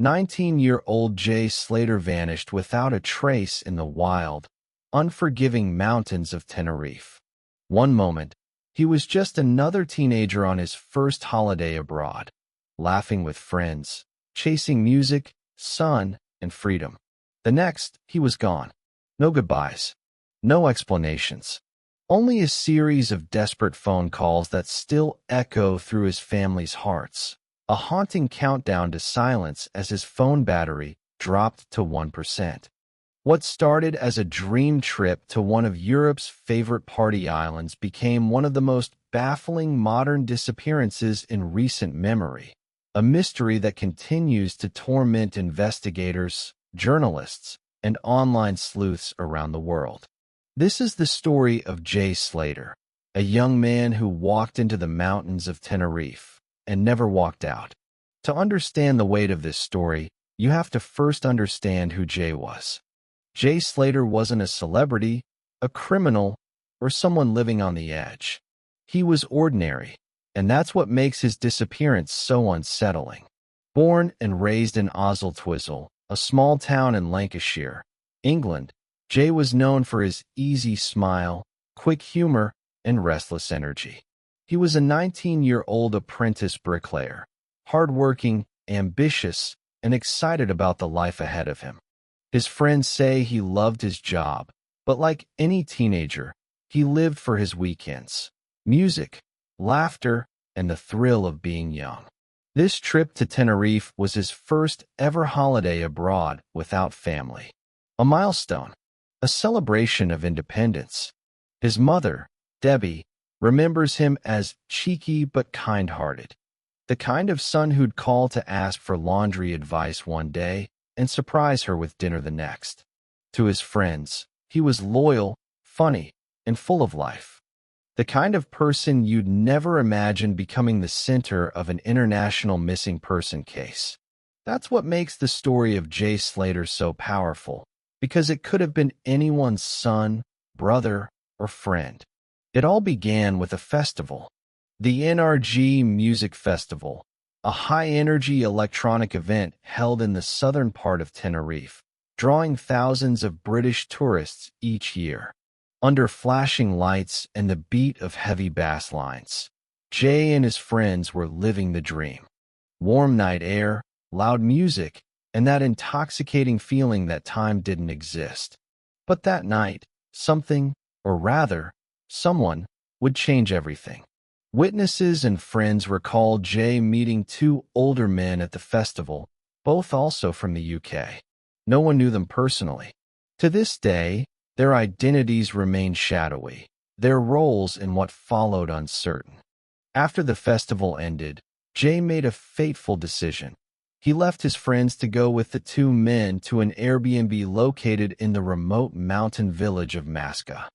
19-year-old Jay Slater vanished without a trace in the wild, unforgiving mountains of Tenerife. One moment, he was just another teenager on his first holiday abroad, laughing with friends, chasing music, sun, and freedom. The next, he was gone. No goodbyes. No explanations. Only a series of desperate phone calls that still echo through his family's hearts. A haunting countdown to silence as his phone battery dropped to 1%. What started as a dream trip to one of Europe's favorite party islands became one of the most baffling modern disappearances in recent memory, a mystery that continues to torment investigators, journalists, and online sleuths around the world. This is the story of Jay Slater, a young man who walked into the mountains of Tenerife and never walked out. To understand the weight of this story, you have to first understand who Jay was. Jay Slater wasn't a celebrity, a criminal, or someone living on the edge. He was ordinary, and that's what makes his disappearance so unsettling. Born and raised in Oswestwhistle, a small town in Lancashire, England, Jay was known for his easy smile, quick humor, and restless energy. He was a 19-year-old apprentice bricklayer, hardworking, ambitious, and excited about the life ahead of him. His friends say he loved his job, but like any teenager, he lived for his weekends, music, laughter, and the thrill of being young. This trip to Tenerife was his first ever holiday abroad without family. A milestone, a celebration of independence. His mother, Debbie, remembers him as cheeky but kind-hearted, the kind of son who'd call to ask for laundry advice one day and surprise her with dinner the next. To his friends, he was loyal, funny, and full of life. The kind of person you'd never imagine becoming the center of an international missing person case. That's what makes the story of Jay Slater so powerful, because it could have been anyone's son, brother, or friend. It all began with a festival, the NRG Music Festival, a high-energy electronic event held in the southern part of Tenerife, drawing thousands of British tourists each year. Under flashing lights and the beat of heavy bass lines, Jay and his friends were living the dream. Warm night air, loud music, and that intoxicating feeling that time didn't exist. But that night, something, or rather, someone, would change everything. Witnesses and friends recall Jay meeting two older men at the festival, both also from the UK. No one knew them personally. To this day, their identities remain shadowy, their roles in what followed uncertain. After the festival ended, Jay made a fateful decision. He left his friends to go with the two men to an Airbnb located in the remote mountain village of Masca.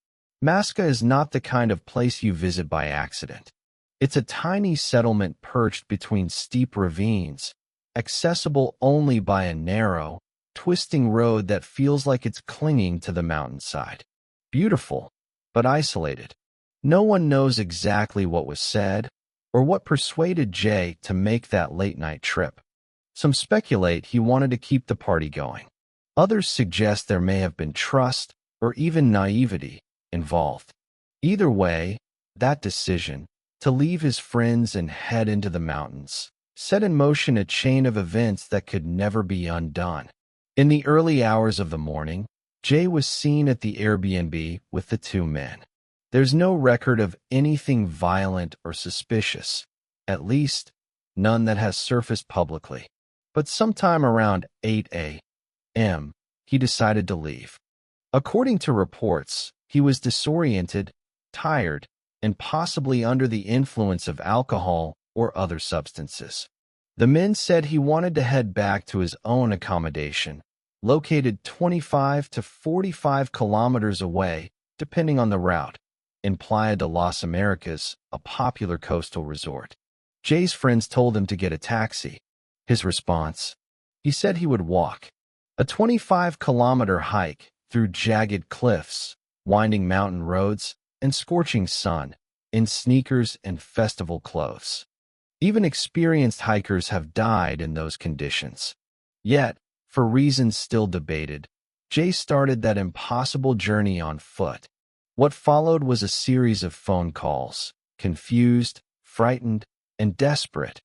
Masca is not the kind of place you visit by accident. It's a tiny settlement perched between steep ravines, accessible only by a narrow, twisting road that feels like it's clinging to the mountainside. Beautiful, but isolated. No one knows exactly what was said or what persuaded Jay to make that late-night trip. Some speculate he wanted to keep the party going. Others suggest there may have been trust or even naivety involved. Either way, that decision, to leave his friends and head into the mountains, set in motion a chain of events that could never be undone. In the early hours of the morning, Jay was seen at the Airbnb with the two men. There's no record of anything violent or suspicious, at least none that has surfaced publicly. But sometime around 8 a.m., he decided to leave. According to reports, he was disoriented, tired, and possibly under the influence of alcohol or other substances. The men said he wanted to head back to his own accommodation, located 25 to 45 kilometers away, depending on the route, in Playa de las Americas, a popular coastal resort. Jay's friends told him to get a taxi. His response? He said he would walk. A 25-kilometer hike through jagged cliffs, winding mountain roads, and scorching sun, in sneakers and festival clothes. Even experienced hikers have died in those conditions. Yet, for reasons still debated, Jay started that impossible journey on foot. What followed was a series of phone calls, confused, frightened, and desperate,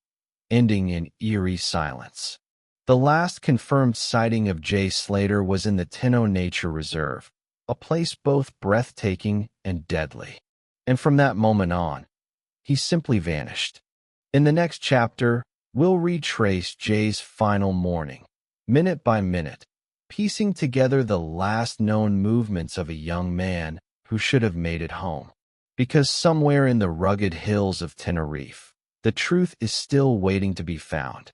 ending in eerie silence. The last confirmed sighting of Jay Slater was in the Tenerife Nature Reserve, a place both breathtaking and deadly. And from that moment on, he simply vanished. In the next chapter, we'll retrace Jay's final morning, minute by minute, piecing together the last known movements of a young man who should have made it home. Because somewhere in the rugged hills of Tenerife, the truth is still waiting to be found.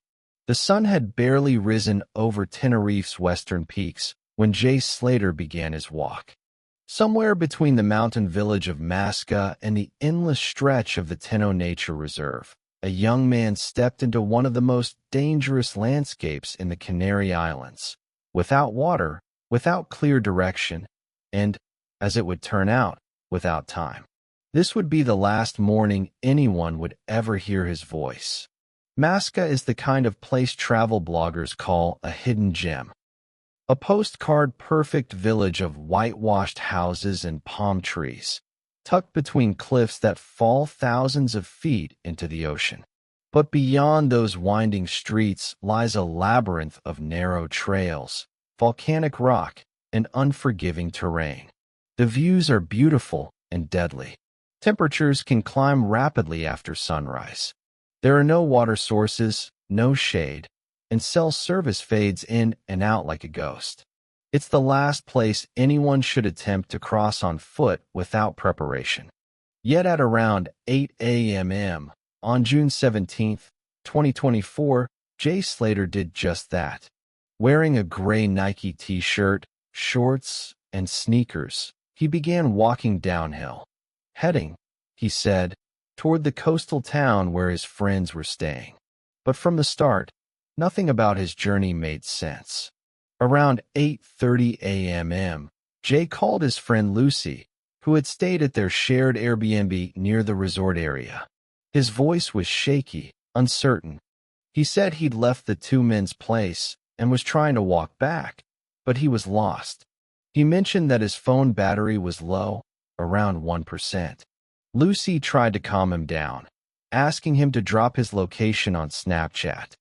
The sun had barely risen over Tenerife's western peaks when Jay Slater began his walk. Somewhere between the mountain village of Masca and the endless stretch of the Tenerife Nature Reserve, a young man stepped into one of the most dangerous landscapes in the Canary Islands, without water, without clear direction, and, as it would turn out, without time. This would be the last morning anyone would ever hear his voice. Masca is the kind of place travel bloggers call a hidden gem. A postcard-perfect village of whitewashed houses and palm trees, tucked between cliffs that fall thousands of feet into the ocean. But beyond those winding streets lies a labyrinth of narrow trails, volcanic rock, and unforgiving terrain. The views are beautiful and deadly. Temperatures can climb rapidly after sunrise. There are no water sources, no shade, and cell service fades in and out like a ghost. It's the last place anyone should attempt to cross on foot without preparation. Yet at around 8 a.m. on June 17, 2024, Jay Slater did just that. Wearing a gray Nike t-shirt, shorts, and sneakers, he began walking downhill, heading, he said, toward the coastal town where his friends were staying. But from the start, nothing about his journey made sense. Around 8:30 a.m., Jay called his friend Lucy, who had stayed at their shared Airbnb near the resort area. His voice was shaky, uncertain. He said he'd left the two men's place and was trying to walk back, but he was lost. He mentioned that his phone battery was low, around 1%. Lucy tried to calm him down, asking him to drop his location on Snapchat.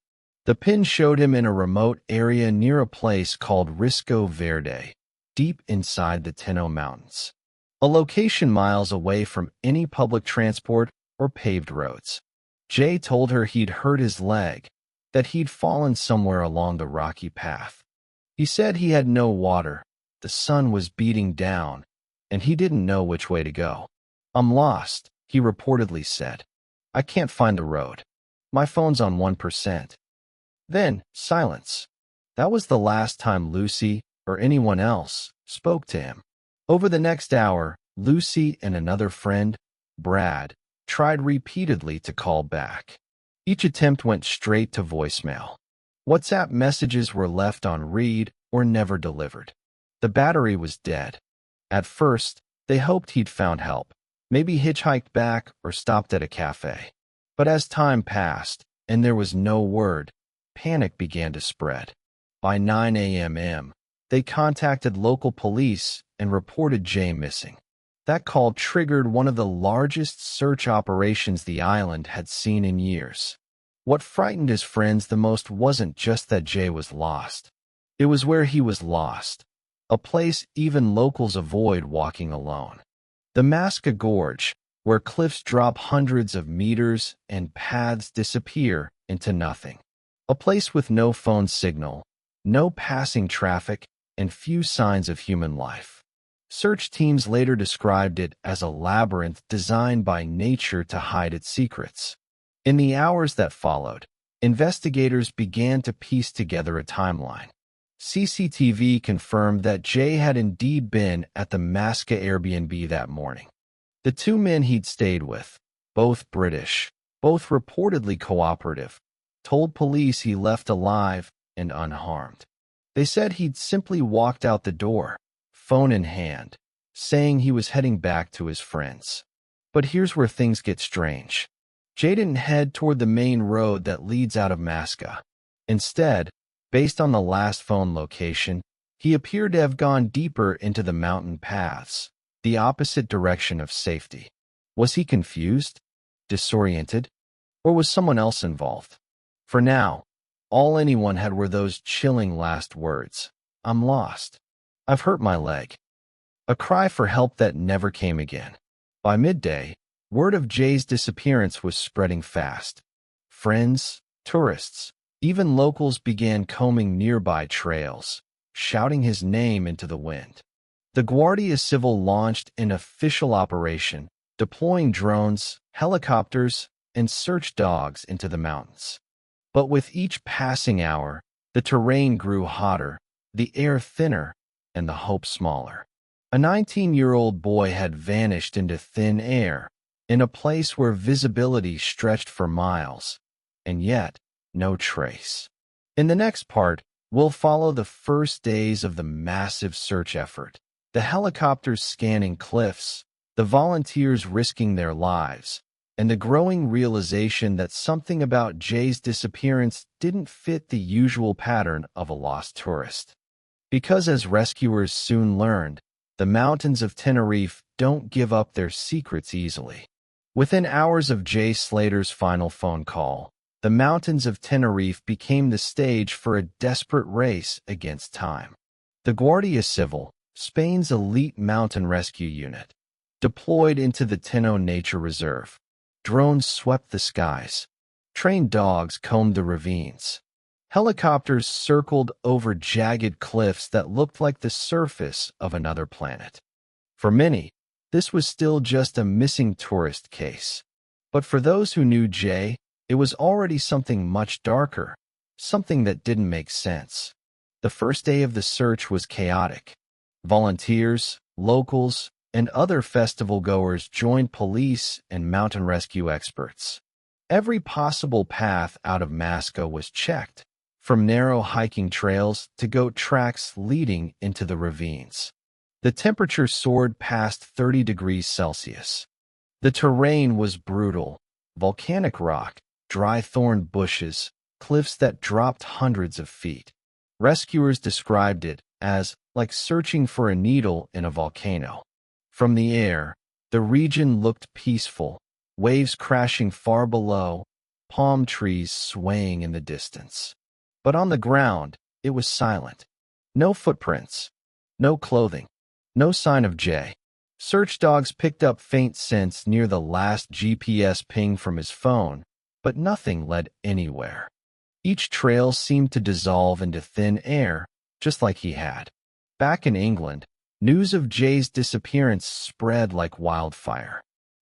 The pin showed him in a remote area near a place called Risco Verde, deep inside the Tenerife Mountains, a location miles away from any public transport or paved roads. Jay told her he'd hurt his leg, that he'd fallen somewhere along the rocky path. He said he had no water, the sun was beating down, and he didn't know which way to go. "I'm lost," he reportedly said. "I can't find the road. My phone's on 1%. Then, silence. That was the last time Lucy, or anyone else, spoke to him. Over the next hour, Lucy and another friend, Brad, tried repeatedly to call back. Each attempt went straight to voicemail. WhatsApp messages were left on read or never delivered. The battery was dead. At first, they hoped he'd found help, maybe hitchhiked back or stopped at a cafe. But as time passed, and there was no word, panic began to spread. By 9 a.m., they contacted local police and reported Jay missing. That call triggered one of the largest search operations the island had seen in years. What frightened his friends the most wasn't just that Jay was lost. It was where he was lost, a place even locals avoid walking alone. The Masca Gorge, where cliffs drop hundreds of meters and paths disappear into nothing. A place with no phone signal, no passing traffic, and few signs of human life. Search teams later described it as a labyrinth designed by nature to hide its secrets. In the hours that followed, investigators began to piece together a timeline. CCTV confirmed that Jay had indeed been at the Masca Airbnb that morning. The two men he'd stayed with, both British, both reportedly cooperative, told police he left alive and unharmed. They said he'd simply walked out the door, phone in hand, saying he was heading back to his friends. But here's where things get strange. Jay didn't head toward the main road that leads out of Masca. Instead, Based on the last phone location, he appeared to have gone deeper into the mountain paths, the opposite direction of safety. Was he confused, disoriented, or was someone else involved? For now, all anyone had were those chilling last words. I'm lost. I've hurt my leg. A cry for help that never came again. By midday, word of Jay's disappearance was spreading fast. Friends, tourists, even locals began combing nearby trails, shouting his name into the wind. The Guardia Civil launched an official operation, deploying drones, helicopters, and search dogs into the mountains. But with each passing hour, the terrain grew hotter, the air thinner, and the hope smaller. A 19-year-old boy had vanished into thin air, in a place where visibility stretched for miles, and yet no trace. In the next part, we'll follow the first days of the massive search effort, the helicopters scanning cliffs, the volunteers risking their lives, and the growing realization that something about Jay's disappearance didn't fit the usual pattern of a lost tourist. Because as rescuers soon learned, the mountains of Tenerife don't give up their secrets easily. Within hours of Jay Slater's final phone call, the mountains of Tenerife became the stage for a desperate race against time. The Guardia Civil, Spain's elite mountain rescue unit, deployed into the Tenno Nature Reserve. Drones swept the skies. Trained dogs combed the ravines. Helicopters circled over jagged cliffs that looked like the surface of another planet. For many, this was still just a missing tourist case. But for those who knew Jay, it was already something much darker, something that didn't make sense. The first day of the search was chaotic. Volunteers, locals, and other festival-goers joined police and mountain rescue experts. Every possible path out of Masca was checked, from narrow hiking trails to goat tracks leading into the ravines. The temperature soared past 30 degrees Celsius. The terrain was brutal: volcanic rock, dry thorn bushes, cliffs that dropped hundreds of feet. Rescuers described it as like searching for a needle in a volcano. From the air, the region looked peaceful, waves crashing far below, palm trees swaying in the distance. But on the ground, it was silent. No footprints, no clothing, no sign of Jay. Search dogs picked up faint scents near the last GPS ping from his phone, but nothing led anywhere. Each trail seemed to dissolve into thin air, just like he had. Back in England, news of Jay's disappearance spread like wildfire.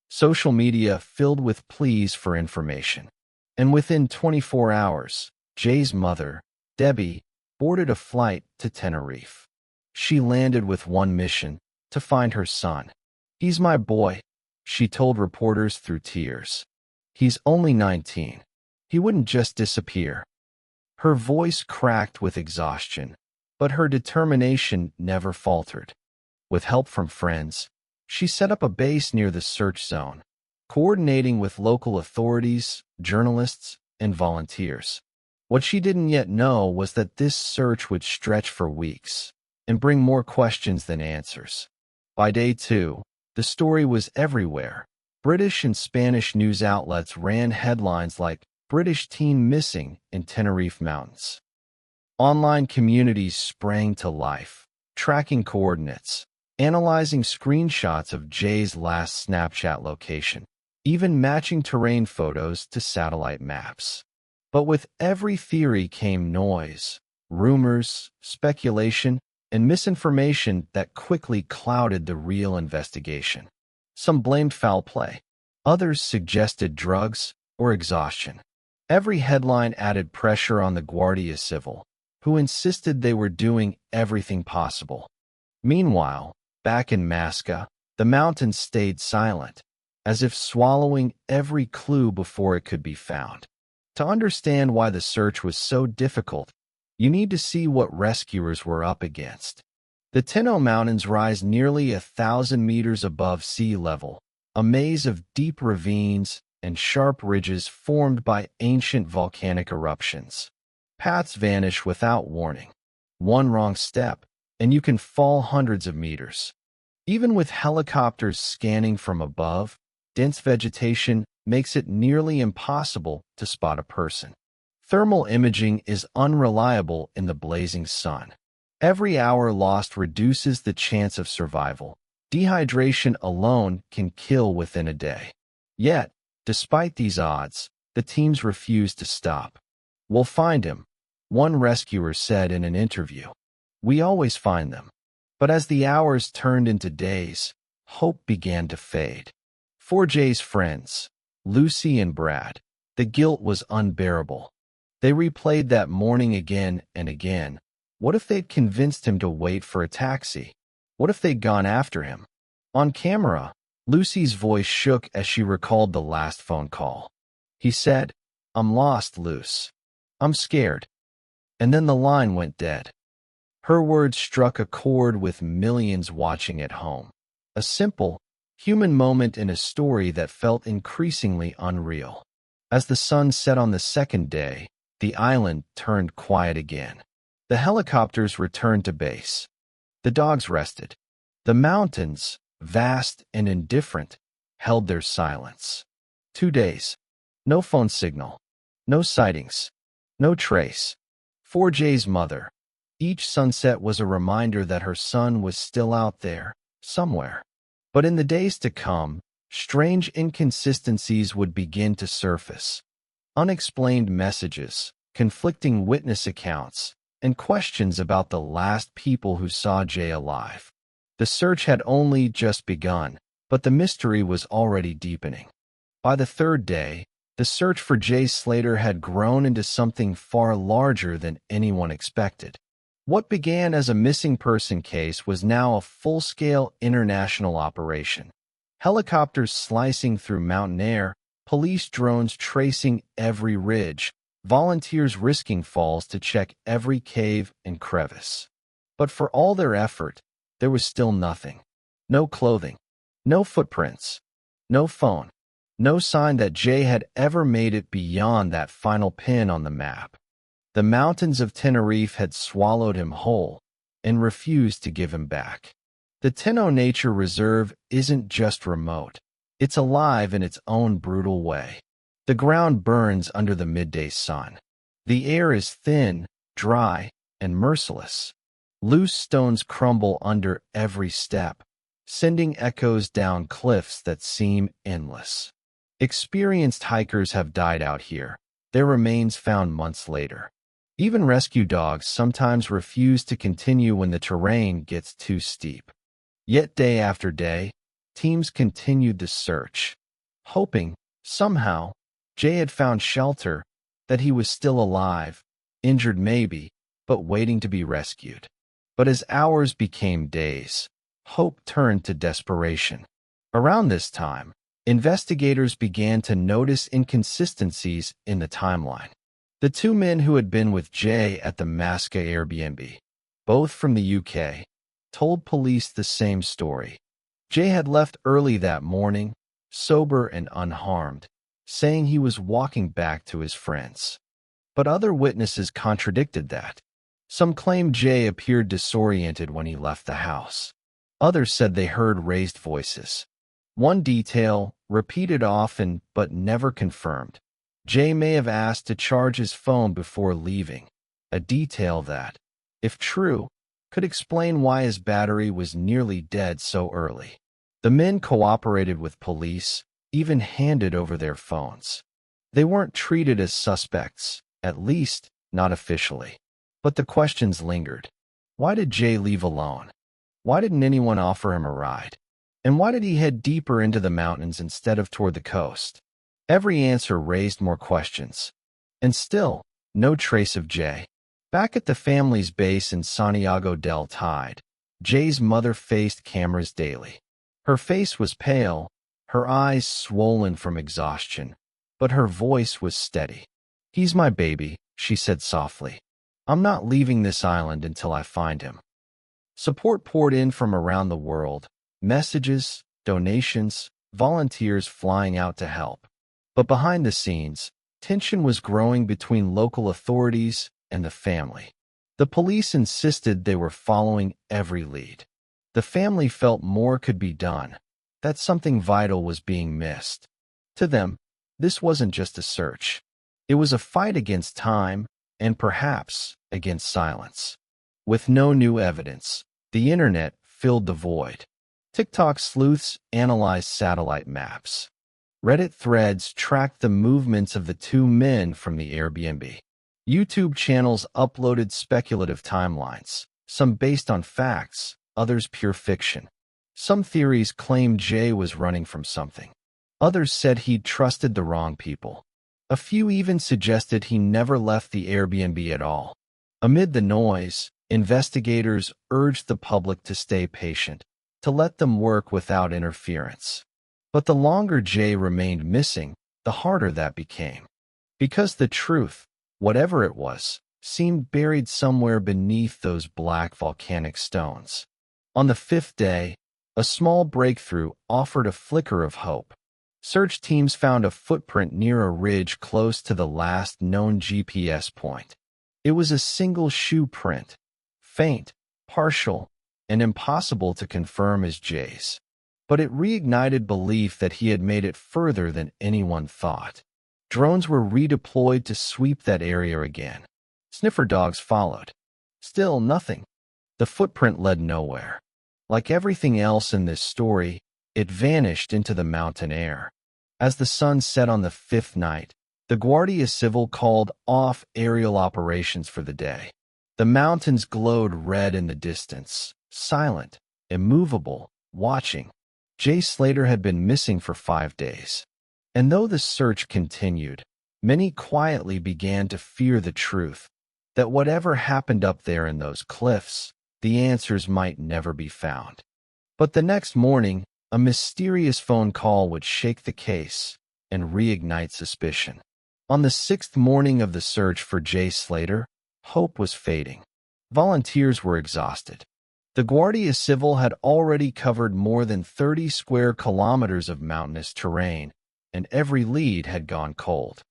Social media filled with pleas for information. And within 24 hours, Jay's mother, Debbie, boarded a flight to Tenerife. She landed with one mission: to find her son. "He's my boy," she told reporters through tears. "He's only 19. He wouldn't just disappear." Her voice cracked with exhaustion, but her determination never faltered. With help from friends, she set up a base near the search zone, coordinating with local authorities, journalists, and volunteers. What she didn't yet know was that this search would stretch for weeks and bring more questions than answers. By day 2, the story was everywhere. British and Spanish news outlets ran headlines like "British Teen Missing in Tenerife Mountains." Online communities sprang to life, tracking coordinates, analyzing screenshots of Jay's last Snapchat location, even matching terrain photos to satellite maps. But with every theory came noise, rumors, speculation, and misinformation that quickly clouded the real investigation. Some blamed foul play. Others suggested drugs or exhaustion. Every headline added pressure on the Guardia Civil, who insisted they were doing everything possible. Meanwhile, back in Masca, the mountains stayed silent, as if swallowing every clue before it could be found. To understand why the search was so difficult, you need to see what rescuers were up against. The Tenno Mountains rise nearly 1,000 meters above sea level, a maze of deep ravines and sharp ridges formed by ancient volcanic eruptions. Paths vanish without warning. One wrong step, and you can fall hundreds of meters. Even with helicopters scanning from above, dense vegetation makes it nearly impossible to spot a person. Thermal imaging is unreliable in the blazing sun. Every hour lost reduces the chance of survival. Dehydration alone can kill within a day. Yet, despite these odds, the teams refuse to stop. "We'll find him," one rescuer said in an interview. "We always find them." But as the hours turned into days, hope began to fade. For Jay's friends, Lucy and Brad, the guilt was unbearable. They replayed that morning again and again. What if they'd convinced him to wait for a taxi? What if they'd gone after him? On camera, Lucy's voice shook as she recalled the last phone call. He said, "I'm lost, Luce. I'm scared." And then the line went dead. Her words struck a chord with millions watching at home. A simple, human moment in a story that felt increasingly unreal. As the sun set on the second day, the island turned quiet again. The helicopters returned to base. The dogs rested. The mountains, vast and indifferent, held their silence. 2 days. No phone signal. No sightings. No trace. For Jay's mother, each sunset was a reminder that her son was still out there, somewhere. But in the days to come, strange inconsistencies would begin to surface. Unexplained messages, conflicting witness accounts, and questions about the last people who saw Jay alive. The search had only just begun, but the mystery was already deepening. By the third day, the search for Jay Slater had grown into something far larger than anyone expected. What began as a missing person case was now a full-scale international operation. Helicopters slicing through mountain air, police drones tracing every ridge, volunteers risking falls to check every cave and crevice. But for all their effort, there was still nothing. No clothing, no footprints, no phone, no sign that Jay had ever made it beyond that final pin on the map. The mountains of Tenerife had swallowed him whole and refused to give him back. The Tenno Nature Reserve isn't just remote. It's alive in its own brutal way. The ground burns under the midday sun. The air is thin, dry, and merciless. Loose stones crumble under every step, sending echoes down cliffs that seem endless. Experienced hikers have died out here, their remains found months later. Even rescue dogs sometimes refuse to continue when the terrain gets too steep. Yet day after day, teams continued the search, hoping, somehow, Jay had found shelter, that he was still alive, injured maybe, but waiting to be rescued. But as hours became days, hope turned to desperation. Around this time, investigators began to notice inconsistencies in the timeline. The 2 men who had been with Jay at the Masca Airbnb, both from the UK, told police the same story. Jay had left early that morning, sober and unharmed, saying he was walking back to his friends. But other witnesses contradicted that. Some claimed Jay appeared disoriented when he left the house. Others said they heard raised voices. One detail, repeated often but never confirmed, Jay may have asked to charge his phone before leaving, a detail that, if true, could explain why his battery was nearly dead so early. The men cooperated with police, even handed over their phones. They weren't treated as suspects, at least not officially. But the questions lingered. Why did Jay leave alone? Why didn't anyone offer him a ride? And why did he head deeper into the mountains instead of toward the coast? Every answer raised more questions. And still, no trace of Jay. Back at the family's base in Santiago del Tide, Jay's mother faced cameras daily. Her face was pale, her eyes swollen from exhaustion, but her voice was steady. "He's my baby," she said softly. "I'm not leaving this island until I find him." Support poured in from around the world, messages, donations, volunteers flying out to help. But behind the scenes, tension was growing between local authorities, and the family. The police insisted they were following every lead. The family felt more could be done, that something vital was being missed. To them, this wasn't just a search. It was a fight against time and perhaps against silence. With no new evidence, the internet filled the void. TikTok sleuths analyzed satellite maps. Reddit threads tracked the movements of the two men from the Airbnb. YouTube channels uploaded speculative timelines, some based on facts, others pure fiction. Some theories claimed Jay was running from something. Others said he'd trusted the wrong people. A few even suggested he never left the Airbnb at all. Amid the noise, investigators urged the public to stay patient, to let them work without interference. But the longer Jay remained missing, the harder that became. Because the truth, whatever it was, seemed buried somewhere beneath those black volcanic stones. On the fifth day, a small breakthrough offered a flicker of hope. Search teams found a footprint near a ridge close to the last known GPS point. It was a single shoe print, faint, partial, and impossible to confirm as Jay's. But it reignited belief that he had made it further than anyone thought. Drones were redeployed to sweep that area again. Sniffer dogs followed. Still nothing. The footprint led nowhere. Like everything else in this story, it vanished into the mountain air. As the sun set on the fifth night, the Guardia Civil called off aerial operations for the day. The mountains glowed red in the distance, silent, immovable, watching. Jay Slater had been missing for 5 days. And though the search continued, many quietly began to fear the truth, that whatever happened up there in those cliffs, the answers might never be found. But the next morning, a mysterious phone call would shake the case and reignite suspicion. On the 6th morning of the search for Jay Slater, hope was fading. Volunteers were exhausted. The Guardia Civil had already covered more than 30 square kilometers of mountainous terrain, and every lead had gone cold.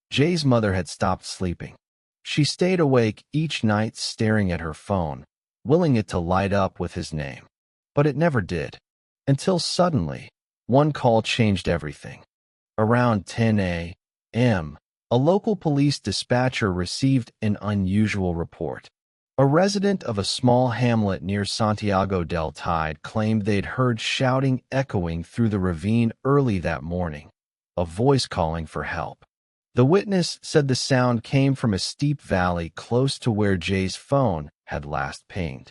Jay's mother had stopped sleeping. She stayed awake each night staring at her phone, willing it to light up with his name. But it never did. Until suddenly, one call changed everything. Around 10 a.m., a local police dispatcher received an unusual report. A resident of a small hamlet near Santiago del Tide claimed they'd heard shouting echoing through the ravine early that morning, a voice calling for help. The witness said the sound came from a steep valley close to where Jay's phone had last pinged.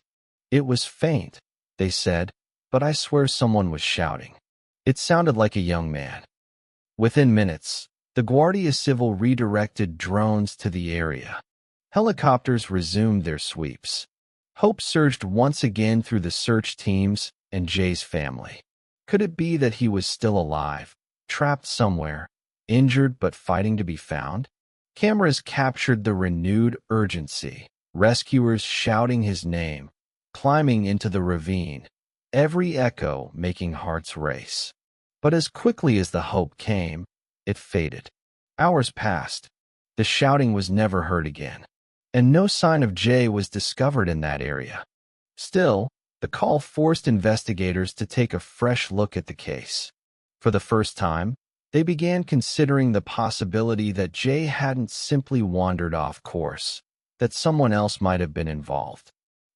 It was faint, they said, but I swear someone was shouting. It sounded like a young man. Within minutes, the Guardia Civil redirected drones to the area. Helicopters resumed their sweeps. Hope surged once again through the search teams and Jay's family. Could it be that he was still alive, trapped somewhere, injured but fighting to be found? Cameras captured the renewed urgency, rescuers shouting his name, climbing into the ravine, every echo making hearts race. But as quickly as the hope came, it faded. Hours passed. The shouting was never heard again, and no sign of Jay was discovered in that area. Still, the call forced investigators to take a fresh look at the case. For the first time, they began considering the possibility that Jay hadn't simply wandered off course, that someone else might have been involved.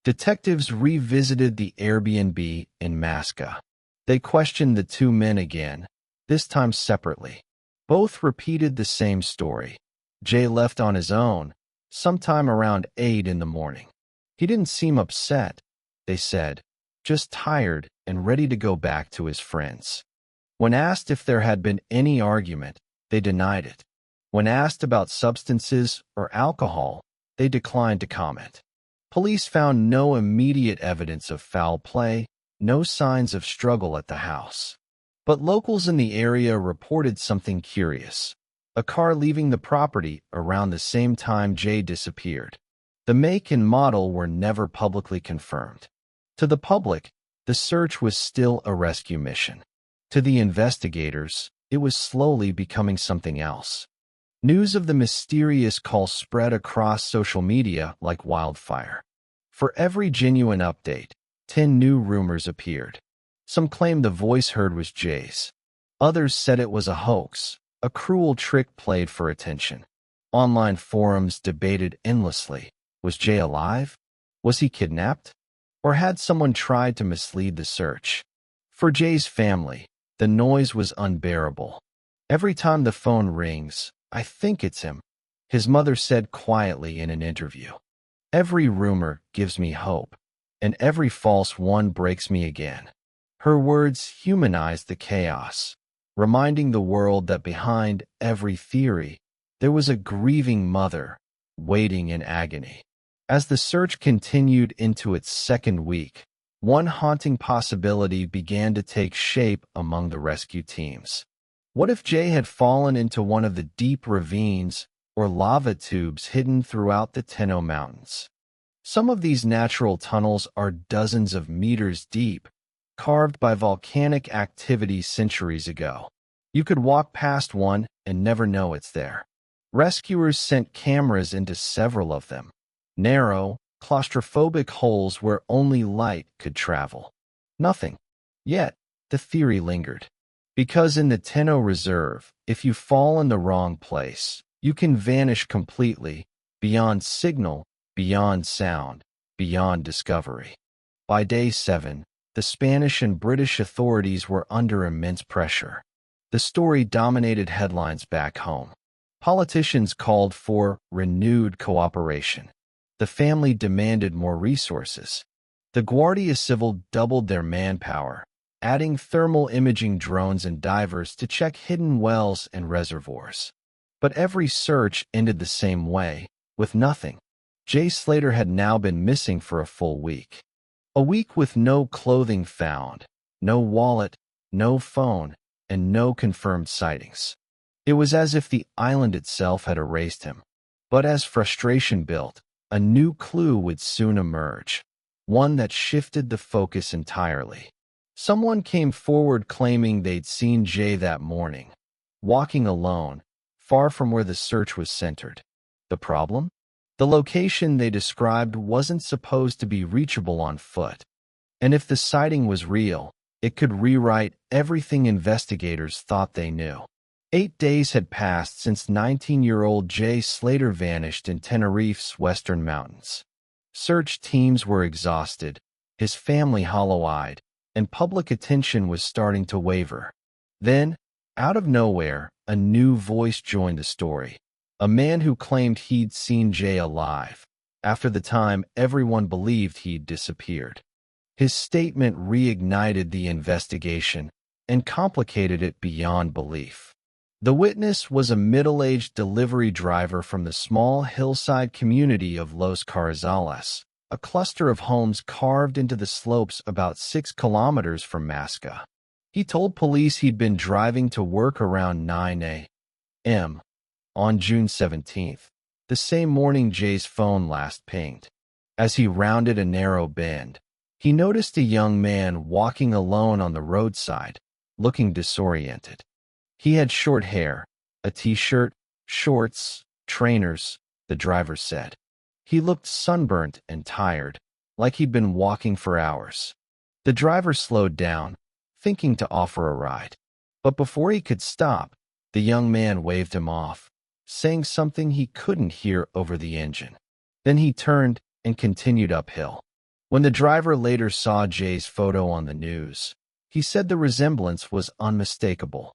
Detectives revisited the Airbnb in Masca. They questioned the two men again, this time separately. Both repeated the same story. Jay left on his own, sometime around 8 in the morning. He didn't seem upset, they said, just tired and ready to go back to his friends. When asked if there had been any argument, they denied it. When asked about substances or alcohol, they declined to comment. Police found no immediate evidence of foul play, no signs of struggle at the house. But locals in the area reported something curious. A car leaving the property around the same time Jay disappeared. The make and model were never publicly confirmed. To the public, the search was still a rescue mission. To the investigators, it was slowly becoming something else. News of the mysterious call spread across social media like wildfire. For every genuine update, 10 new rumors appeared. Some claimed the voice heard was Jay's. Others said it was a hoax, a cruel trick played for attention. Online forums debated endlessly. Was Jay alive? Was he kidnapped? Or had someone tried to mislead the search? For Jay's family, the noise was unbearable. Every time the phone rings, "I think it's him," his mother said quietly in an interview. "Every rumor gives me hope, and every false one breaks me again." Her words humanized the chaos, reminding the world that behind every theory, there was a grieving mother, waiting in agony. As the search continued into its second week, one haunting possibility began to take shape among the rescue teams. What if Jay had fallen into one of the deep ravines or lava tubes hidden throughout the Tenerife Mountains? Some of these natural tunnels are dozens of meters deep, carved by volcanic activity centuries ago. You could walk past one and never know it's there. Rescuers sent cameras into several of them. Narrow, claustrophobic holes where only light could travel. Nothing. Yet, the theory lingered. Because in the Tenerife Reserve, if you fall in the wrong place, you can vanish completely, beyond signal, beyond sound, beyond discovery. By day 7, the Spanish and British authorities were under immense pressure. The story dominated headlines back home. Politicians called for renewed cooperation. The family demanded more resources. The Guardia Civil doubled their manpower, adding thermal imaging drones and divers to check hidden wells and reservoirs. But every search ended the same way, with nothing. Jay Slater had now been missing for a full week. A week with no clothing found, no wallet, no phone, and no confirmed sightings. It was as if the island itself had erased him. But as frustration built, a new clue would soon emerge, one that shifted the focus entirely. Someone came forward claiming they'd seen Jay that morning, walking alone, far from where the search was centered. The problem? The location they described wasn't supposed to be reachable on foot. And if the sighting was real, it could rewrite everything investigators thought they knew. 8 days had passed since 19-year-old Jay Slater vanished in Tenerife's western mountains. Search teams were exhausted, his family hollow-eyed, and public attention was starting to waver. Then, out of nowhere, a new voice joined the story. A man who claimed he'd seen Jay alive, after the time everyone believed he'd disappeared. His statement reignited the investigation and complicated it beyond belief. The witness was a middle-aged delivery driver from the small hillside community of Los Carrizales, a cluster of homes carved into the slopes about 6 kilometers from Masca. He told police he'd been driving to work around 9 a.m. on June 17th, the same morning Jay's phone last pinged. As he rounded a narrow bend, he noticed a young man walking alone on the roadside, looking disoriented. He had short hair, a t-shirt, shorts, trainers, the driver said. He looked sunburnt and tired, like he'd been walking for hours. The driver slowed down, thinking to offer a ride. But before he could stop, the young man waved him off, saying something he couldn't hear over the engine. Then he turned and continued uphill. When the driver later saw Jay's photo on the news, he said the resemblance was unmistakable.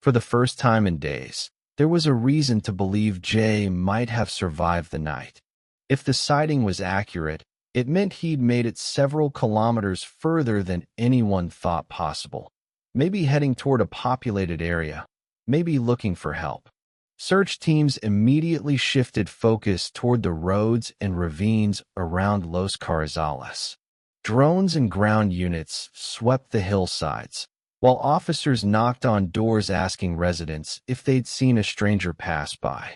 For the first time in days, there was a reason to believe Jay might have survived the night. If the sighting was accurate, it meant he'd made it several kilometers further than anyone thought possible. Maybe heading toward a populated area, maybe looking for help. Search teams immediately shifted focus toward the roads and ravines around Los Carrizales. Drones and ground units swept the hillsides, while officers knocked on doors asking residents if they'd seen a stranger pass by.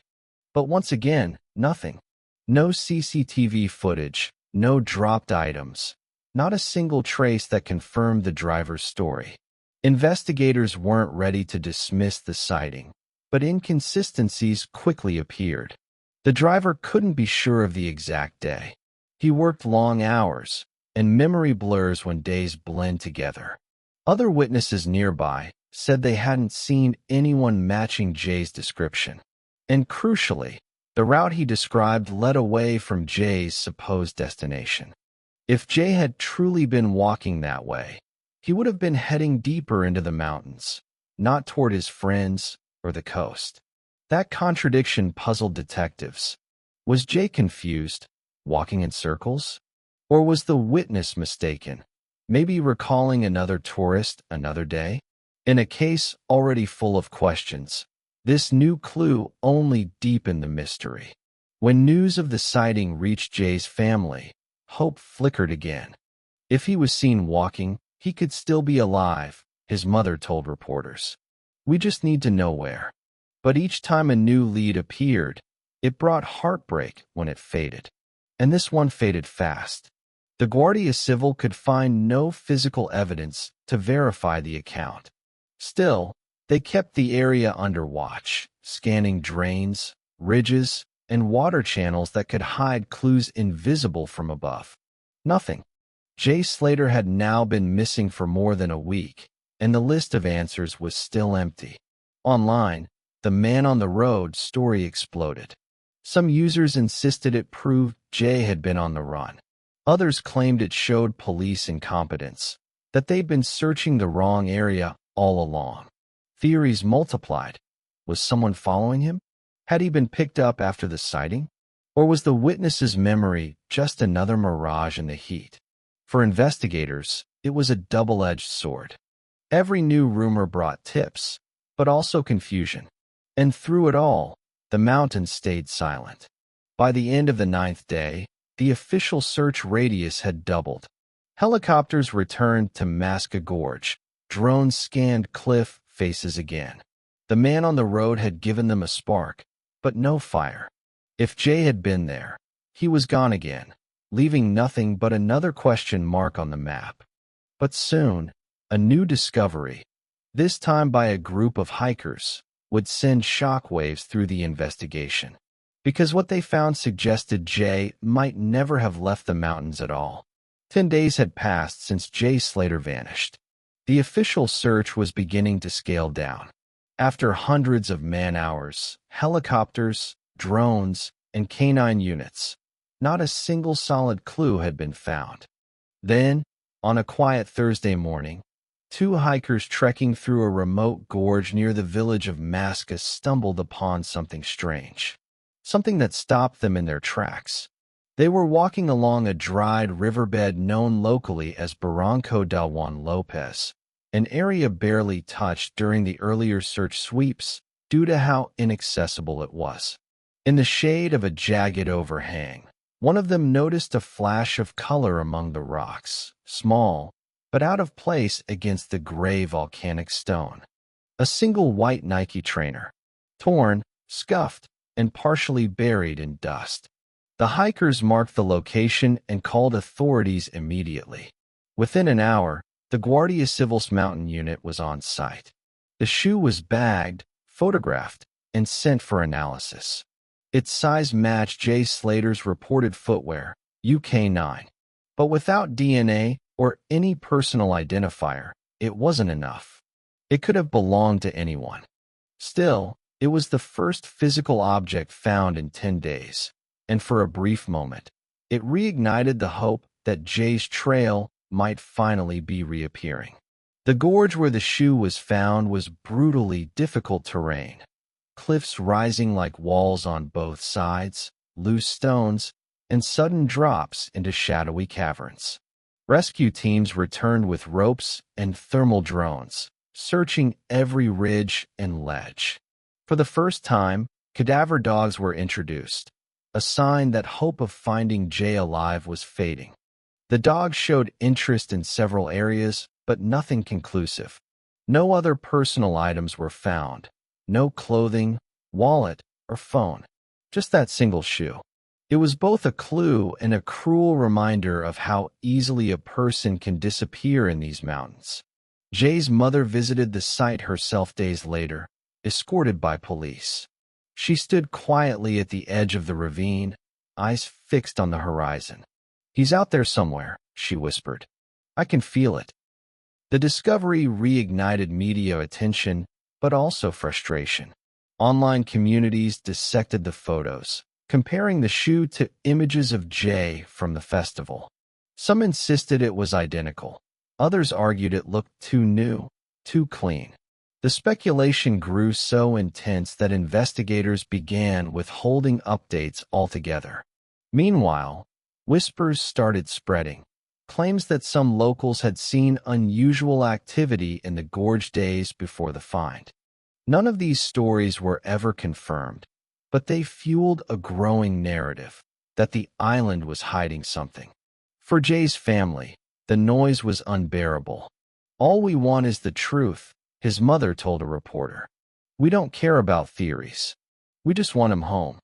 But once again, nothing. No CCTV footage, no dropped items, not a single trace that confirmed the driver's story. Investigators weren't ready to dismiss the sighting, but inconsistencies quickly appeared. The driver couldn't be sure of the exact day. He worked long hours, and memory blurs when days blend together. Other witnesses nearby said they hadn't seen anyone matching Jay's description. And crucially, the route he described led away from Jay's supposed destination. If Jay had truly been walking that way, he would have been heading deeper into the mountains, not toward his friends or the coast. That contradiction puzzled detectives. Was Jay confused, walking in circles? Or was the witness mistaken, maybe recalling another tourist another day? In a case already full of questions, this new clue only deepened the mystery. When news of the sighting reached Jay's family, hope flickered again. If he was seen walking, he could still be alive, his mother told reporters. We just need to know where. But each time a new lead appeared, it brought heartbreak when it faded. And this one faded fast. The Guardia Civil could find no physical evidence to verify the account. Still, they kept the area under watch, scanning drains, ridges, and water channels that could hide clues invisible from above. Nothing. Jay Slater had now been missing for more than a week, and the list of answers was still empty. Online, the man on the road story exploded. Some users insisted it proved Jay had been on the run. Others claimed it showed police incompetence, that they'd been searching the wrong area all along. Theories multiplied. Was someone following him? Had he been picked up after the sighting? Or was the witness's memory just another mirage in the heat? For investigators, it was a double-edged sword. Every new rumor brought tips, but also confusion. And through it all, the mountains stayed silent. By the end of the 9th day, the official search radius had doubled. Helicopters returned to Masca Gorge. Drones scanned cliff faces again. The man on the road had given them a spark, but no fire. If Jay had been there, he was gone again, leaving nothing but another question mark on the map. But soon, a new discovery, this time by a group of hikers, would send shockwaves through the investigation. Because what they found suggested Jay might never have left the mountains at all. 10 days had passed since Jay Slater vanished. The official search was beginning to scale down. After hundreds of man-hours, helicopters, drones, and canine units, not a single solid clue had been found. Then, on a quiet Thursday morning, 2 hikers trekking through a remote gorge near the village of Masca stumbled upon something strange. Something that stopped them in their tracks. They were walking along a dried riverbed known locally as Barranco del Juan Lopez, an area barely touched during the earlier search sweeps due to how inaccessible it was. In the shade of a jagged overhang, one of them noticed a flash of color among the rocks, small, but out of place against the gray volcanic stone. A single white Nike trainer, torn, scuffed, and partially buried in dust. The hikers marked the location and called authorities immediately. Within an hour, the Guardia Civil's mountain unit was on site. The shoe was bagged, photographed, and sent for analysis. Its size matched Jay Slater's reported footwear, UK9. But without DNA or any personal identifier, it wasn't enough. It could have belonged to anyone. Still, it was the first physical object found in 10 days, and for a brief moment, it reignited the hope that Jay's trail might finally be reappearing. The gorge where the shoe was found was brutally difficult terrain. Cliffs rising like walls on both sides, loose stones, and sudden drops into shadowy caverns. Rescue teams returned with ropes and thermal drones, searching every ridge and ledge. For the first time, cadaver dogs were introduced, a sign that hope of finding Jay alive was fading. The dogs showed interest in several areas, but nothing conclusive. No other personal items were found. No clothing, wallet, or phone. Just that single shoe. It was both a clue and a cruel reminder of how easily a person can disappear in these mountains. Jay's mother visited the site herself days later, escorted by police. She stood quietly at the edge of the ravine, eyes fixed on the horizon. "He's out there somewhere," she whispered. "I can feel it." The discovery reignited media attention, but also frustration. Online communities dissected the photos, comparing the shoe to images of Jay from the festival. Some insisted it was identical. Others argued it looked too new, too clean. The speculation grew so intense that investigators began withholding updates altogether. Meanwhile, whispers started spreading. Claims that some locals had seen unusual activity in the gorge days before the find. None of these stories were ever confirmed, but they fueled a growing narrative that the island was hiding something. For Jay's family, the noise was unbearable. "All we want is the truth," his mother told a reporter. "We don't care about theories. We just want him home."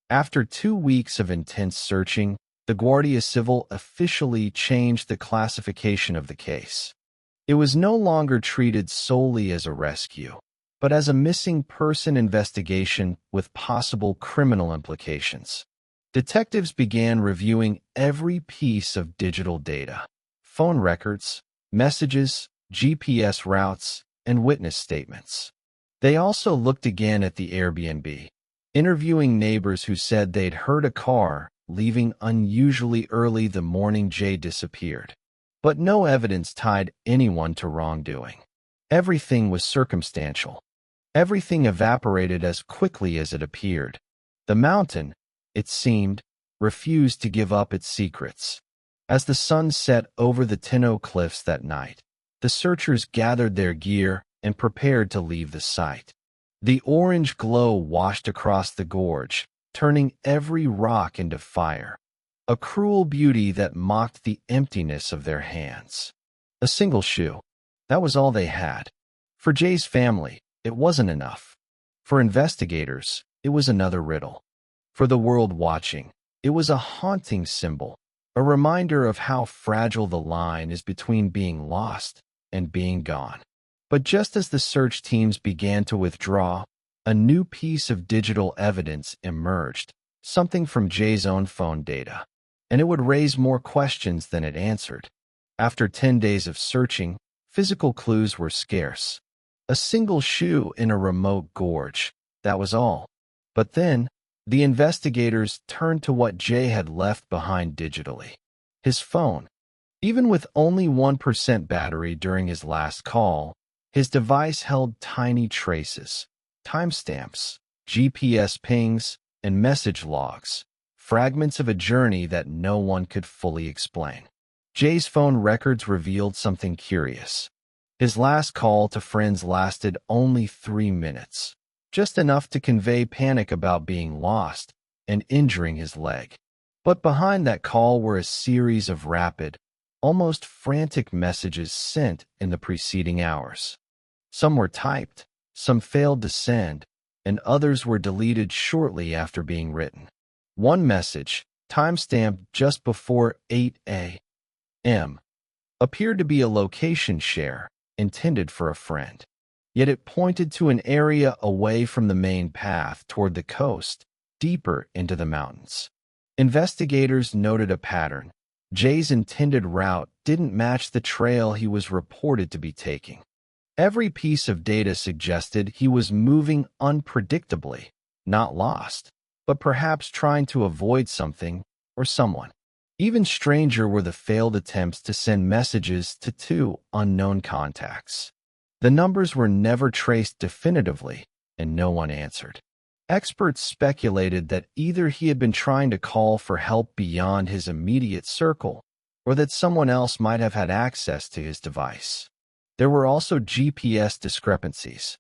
After 2 weeks of intense searching, the Guardia Civil officially changed the classification of the case. It was no longer treated solely as a rescue, but as a missing person investigation with possible criminal implications. Detectives began reviewing every piece of digital data: phone records, messages, GPS routes, and witness statements. They also looked again at the Airbnb, interviewing neighbors who said they'd heard a car leaving unusually early the morning Jay disappeared. But no evidence tied anyone to wrongdoing. Everything was circumstantial. Everything evaporated as quickly as it appeared. The mountain, it seemed, refused to give up its secrets. As the sun set over the Tenerife cliffs that night, the searchers gathered their gear and prepared to leave the site. The orange glow washed across the gorge, turning every rock into fire, a cruel beauty that mocked the emptiness of their hands. A single shoe. That was all they had. For Jay's family, it wasn't enough. For investigators, it was another riddle. For the world watching, it was a haunting symbol, a reminder of how fragile the line is between being lost and being gone. But just as the search teams began to withdraw, a new piece of digital evidence emerged, something from Jay's own phone data, and it would raise more questions than it answered. After 10 days of searching, physical clues were scarce. A single shoe in a remote gorge, that was all. But then, the investigators turned to what Jay had left behind digitally: his phone. Even with only 1% battery during his last call, his device held tiny traces, timestamps, GPS pings, and message logs, fragments of a journey that no one could fully explain. Jay's phone records revealed something curious. His last call to friends lasted only 3 minutes, just enough to convey panic about being lost and injuring his leg. But behind that call were a series of rapid, almost frantic messages sent in the preceding hours. Some were typed, some failed to send, and others were deleted shortly after being written. One message, timestamped just before 8 a.m., appeared to be a location share intended for a friend. Yet it pointed to an area away from the main path toward the coast, deeper into the mountains. Investigators noted a pattern. Jay's intended route didn't match the trail he was reported to be taking. Every piece of data suggested he was moving unpredictably, not lost, but perhaps trying to avoid something or someone. Even stranger were the failed attempts to send messages to 2 unknown contacts. The numbers were never traced definitively, and no one answered. Experts speculated that either he had been trying to call for help beyond his immediate circle, or that someone else might have had access to his device. There were also GPS discrepancies.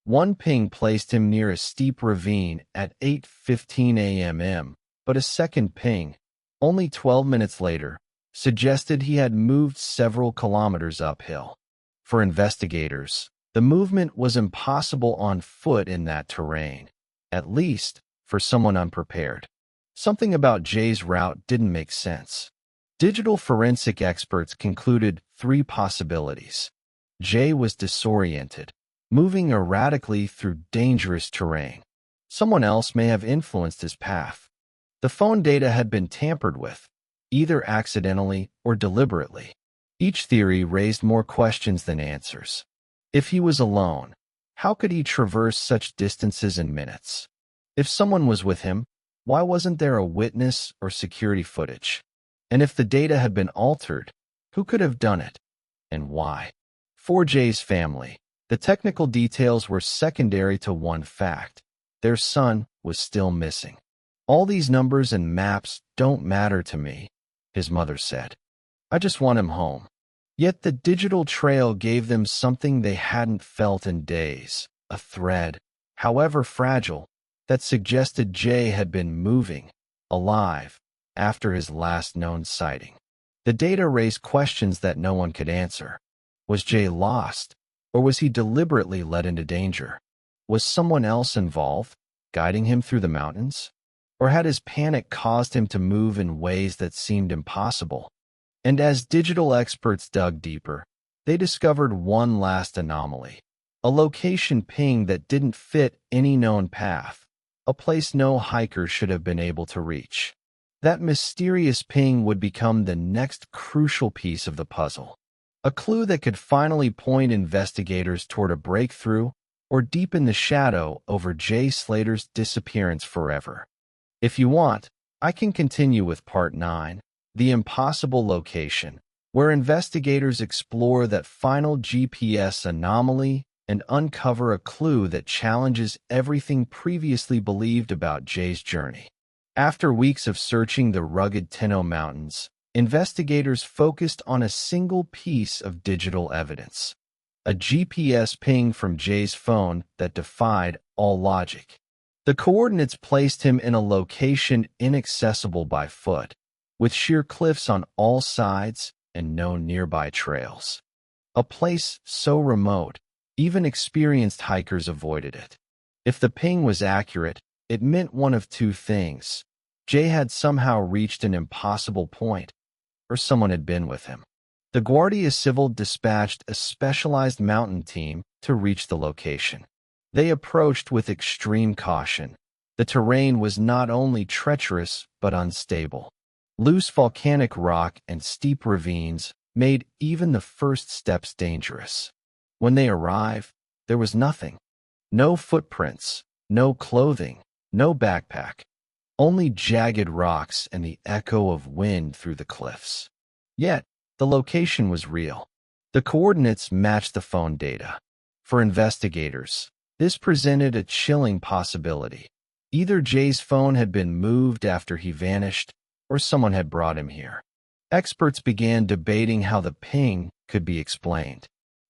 One ping placed him near a steep ravine at 8:15 a.m., but a second ping, only 12 minutes later, suggested he had moved several kilometers uphill. For investigators, the movement was impossible on foot in that terrain, at least for someone unprepared. Something about Jay's route didn't make sense. Digital forensic experts concluded 3 possibilities. Jay was disoriented, moving erratically through dangerous terrain. Someone else may have influenced his path. The phone data had been tampered with, either accidentally or deliberately. Each theory raised more questions than answers. If he was alone, how could he traverse such distances in minutes? If someone was with him, why wasn't there a witness or security footage? And if the data had been altered, who could have done it, and why? For Jay's family, the technical details were secondary to one fact. Their son was still missing. "All these numbers and maps don't matter to me," his mother said. "I just want him home." Yet the digital trail gave them something they hadn't felt in days, a thread, however fragile, that suggested Jay had been moving, alive, after his last known sighting. The data raised questions that no one could answer. Was Jay lost, or was he deliberately led into danger? Was someone else involved, guiding him through the mountains? Or had his panic caused him to move in ways that seemed impossible? And as digital experts dug deeper, they discovered one last anomaly, a location ping that didn't fit any known path, a place no hiker should have been able to reach. That mysterious ping would become the next crucial piece of the puzzle, a clue that could finally point investigators toward a breakthrough or deepen the shadow over Jay Slater's disappearance forever. If you want, I can continue with Part 9, The Impossible Location, where investigators explore that final GPS anomaly and uncover a clue that challenges everything previously believed about Jay's journey. After weeks of searching the rugged Tenno Mountains, investigators focused on a single piece of digital evidence, a GPS ping from Jay's phone that defied all logic. The coordinates placed him in a location inaccessible by foot, with sheer cliffs on all sides and no nearby trails. A place so remote, even experienced hikers avoided it. If the ping was accurate, it meant one of two things. Jay had somehow reached an impossible point, or someone had been with him. The Guardia Civil dispatched a specialized mountain team to reach the location. They approached with extreme caution. The terrain was not only treacherous but unstable. Loose volcanic rock and steep ravines made even the first steps dangerous. When they arrived, there was nothing. No footprints, no clothing, no backpack. Only jagged rocks and the echo of wind through the cliffs. Yet, the location was real. The coordinates matched the phone data. For investigators, this presented a chilling possibility. Either Jay's phone had been moved after he vanished, or someone had brought him here. Experts began debating how the ping could be explained.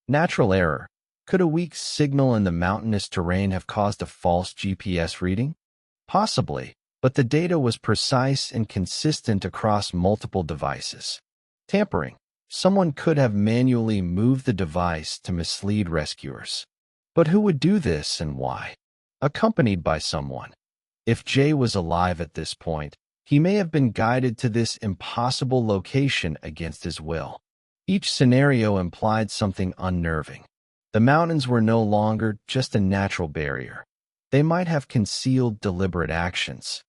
Natural error. Could a weak signal in the mountainous terrain have caused a false GPS reading? Possibly, but the data was precise and consistent across multiple devices. Tampering. Someone could have manually moved the device to mislead rescuers. But who would do this and why? Accompanied by someone. If Jay was alive at this point, he may have been guided to this impossible location against his will. Each scenario implied something unnerving. The mountains were no longer just a natural barrier. They might have concealed deliberate actions.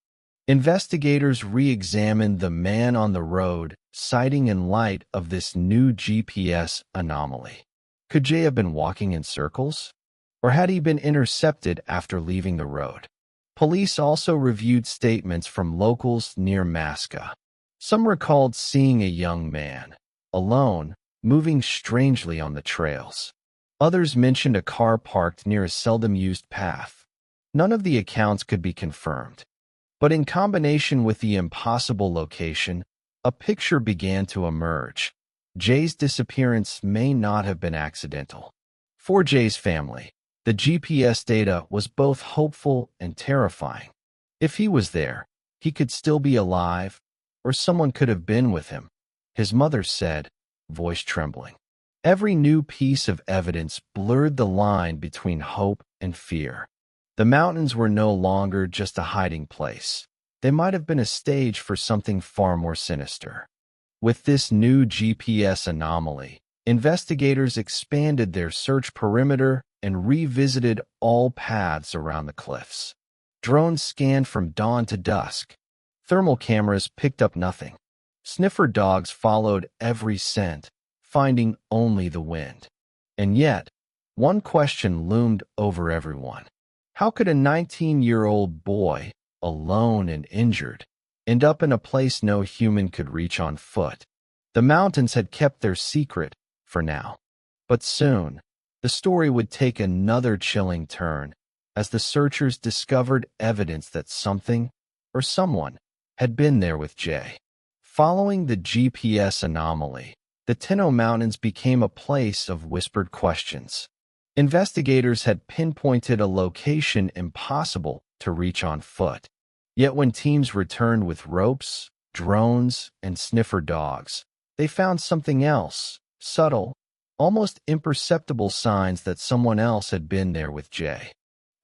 Investigators re-examined the man on the road, sighting in light of this new GPS anomaly. Could Jay have been walking in circles? Or had he been intercepted after leaving the road? Police also reviewed statements from locals near Masca. Some recalled seeing a young man, alone, moving strangely on the trails. Others mentioned a car parked near a seldom-used path. None of the accounts could be confirmed. But in combination with the impossible location, a picture began to emerge. Jay's disappearance may not have been accidental. For Jay's family, the GPS data was both hopeful and terrifying. If he was there, he could still be alive, or someone could have been with him, his mother said, voice trembling. Every new piece of evidence blurred the line between hope and fear. The mountains were no longer just a hiding place. They might have been a stage for something far more sinister. With this new GPS anomaly, investigators expanded their search perimeter and revisited all paths around the cliffs. Drones scanned from dawn to dusk. Thermal cameras picked up nothing. Sniffer dogs followed every scent, finding only the wind. And yet, one question loomed over everyone. How could a 19-year-old boy, alone and injured, end up in a place no human could reach on foot? The mountains had kept their secret for now. But soon, the story would take another chilling turn as the searchers discovered evidence that something or someone had been there with Jay. Following the GPS anomaly, the Tenno Mountains became a place of whispered questions. Investigators had pinpointed a location impossible to reach on foot. Yet when teams returned with ropes, drones, and sniffer dogs, they found something else, subtle, almost imperceptible signs that someone else had been there with Jay.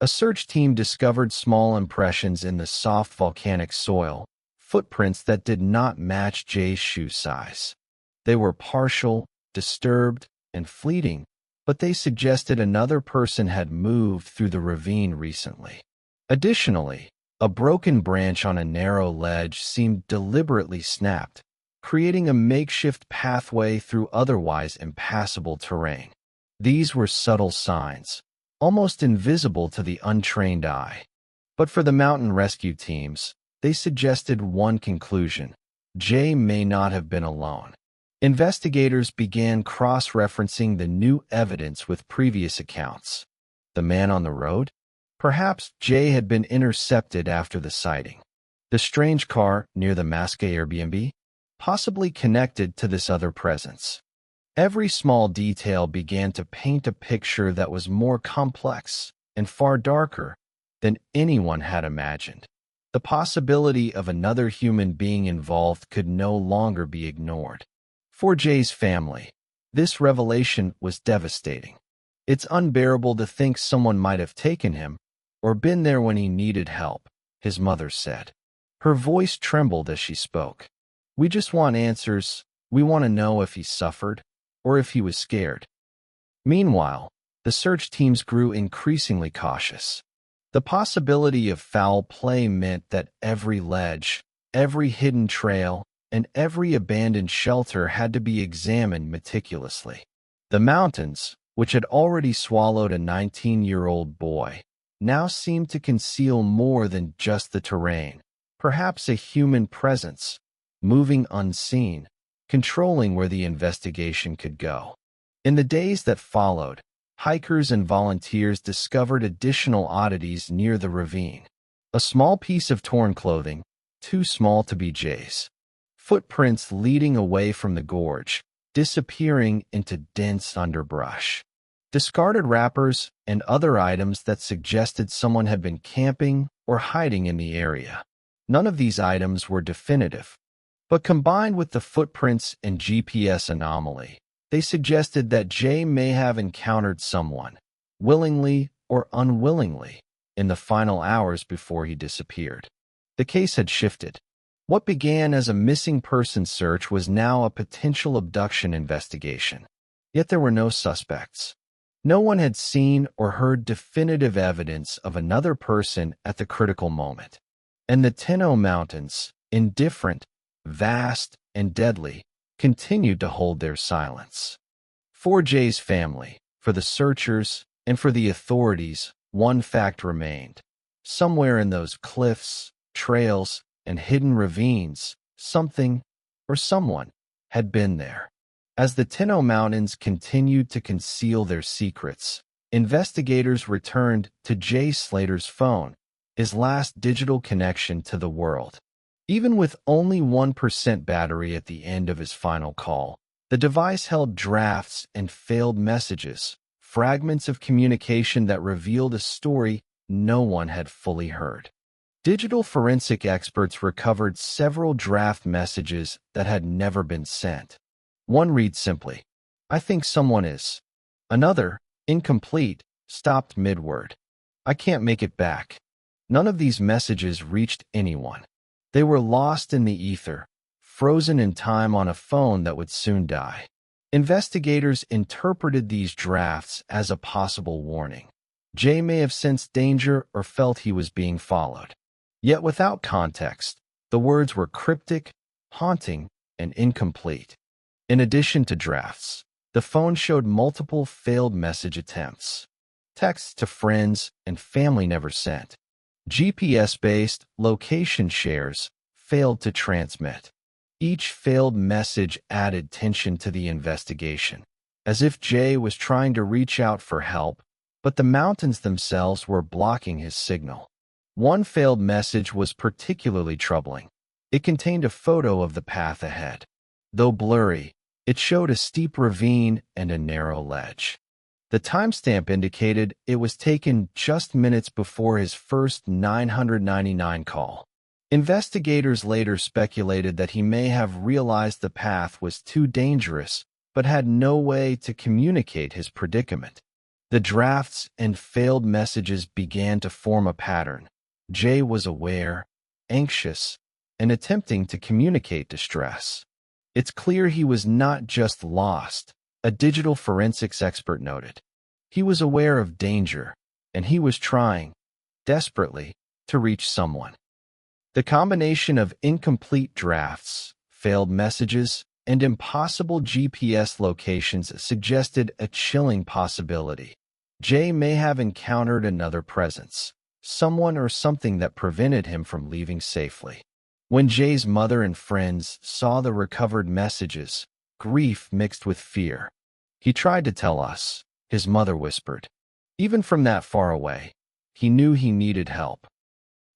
A search team discovered small impressions in the soft volcanic soil, footprints that did not match Jay's shoe size. They were partial, disturbed, and fleeting, but they suggested another person had moved through the ravine recently. Additionally, a broken branch on a narrow ledge seemed deliberately snapped, creating a makeshift pathway through otherwise impassable terrain. These were subtle signs, almost invisible to the untrained eye. But for the mountain rescue teams, they suggested one conclusion: Jay may not have been alone. Investigators began cross-referencing the new evidence with previous accounts. The man on the road? Perhaps Jay had been intercepted after the sighting. The strange car near the Masca Airbnb? Possibly connected to this other presence. Every small detail began to paint a picture that was more complex and far darker than anyone had imagined. The possibility of another human being involved could no longer be ignored. For Jay's family, this revelation was devastating. It's unbearable to think someone might have taken him or been there when he needed help, his mother said. Her voice trembled as she spoke. We just want answers. We want to know if he suffered or if he was scared. Meanwhile, the search teams grew increasingly cautious. The possibility of foul play meant that every ledge, every hidden trail, and every abandoned shelter had to be examined meticulously. The mountains, which had already swallowed a 19-year-old boy, now seemed to conceal more than just the terrain, perhaps a human presence, moving unseen, controlling where the investigation could go. In the days that followed, hikers and volunteers discovered additional oddities near the ravine. A small piece of torn clothing, too small to be Jay's. Footprints leading away from the gorge, disappearing into dense underbrush. Discarded wrappers and other items that suggested someone had been camping or hiding in the area. None of these items were definitive, but combined with the footprints and GPS anomaly, they suggested that Jay may have encountered someone, willingly or unwillingly, in the final hours before he disappeared. The case had shifted. What began as a missing person search was now a potential abduction investigation. Yet there were no suspects. No one had seen or heard definitive evidence of another person at the critical moment. And the Tenno Mountains, indifferent, vast, and deadly, continued to hold their silence. For Jay's family, for the searchers, and for the authorities, one fact remained. Somewhere in those cliffs, trails, and hidden ravines, something or someone had been there. As the Tenno Mountains continued to conceal their secrets, investigators returned to Jay Slater's phone, his last digital connection to the world. Even with only 1% battery at the end of his final call, the device held drafts and failed messages, fragments of communication that revealed a story no one had fully heard. Digital forensic experts recovered several draft messages that had never been sent. One reads simply, "I think someone is." Another, incomplete, stopped mid-word. "I can't make it back." None of these messages reached anyone. They were lost in the ether, frozen in time on a phone that would soon die. Investigators interpreted these drafts as a possible warning. Jay may have sensed danger or felt he was being followed. Yet without context, the words were cryptic, haunting, and incomplete. In addition to drafts, the phone showed multiple failed message attempts. Texts to friends and family never sent. GPS-based location shares failed to transmit. Each failed message added tension to the investigation, as if Jay was trying to reach out for help, but the mountains themselves were blocking his signal. One failed message was particularly troubling. It contained a photo of the path ahead. Though blurry, it showed a steep ravine and a narrow ledge. The timestamp indicated it was taken just minutes before his first 999 call. Investigators later speculated that he may have realized the path was too dangerous, but had no way to communicate his predicament. The drafts and failed messages began to form a pattern. Jay was aware, anxious, and attempting to communicate distress. It's clear he was not just lost, a digital forensics expert noted. He was aware of danger, and he was trying, desperately, to reach someone. The combination of incomplete drafts, failed messages, and impossible GPS locations suggested a chilling possibility. Jay may have encountered another presence, someone or something that prevented him from leaving safely. When Jay's mother and friends saw the recovered messages, grief mixed with fear. "He tried to tell us," his mother whispered. Even from that far away, he knew he needed help.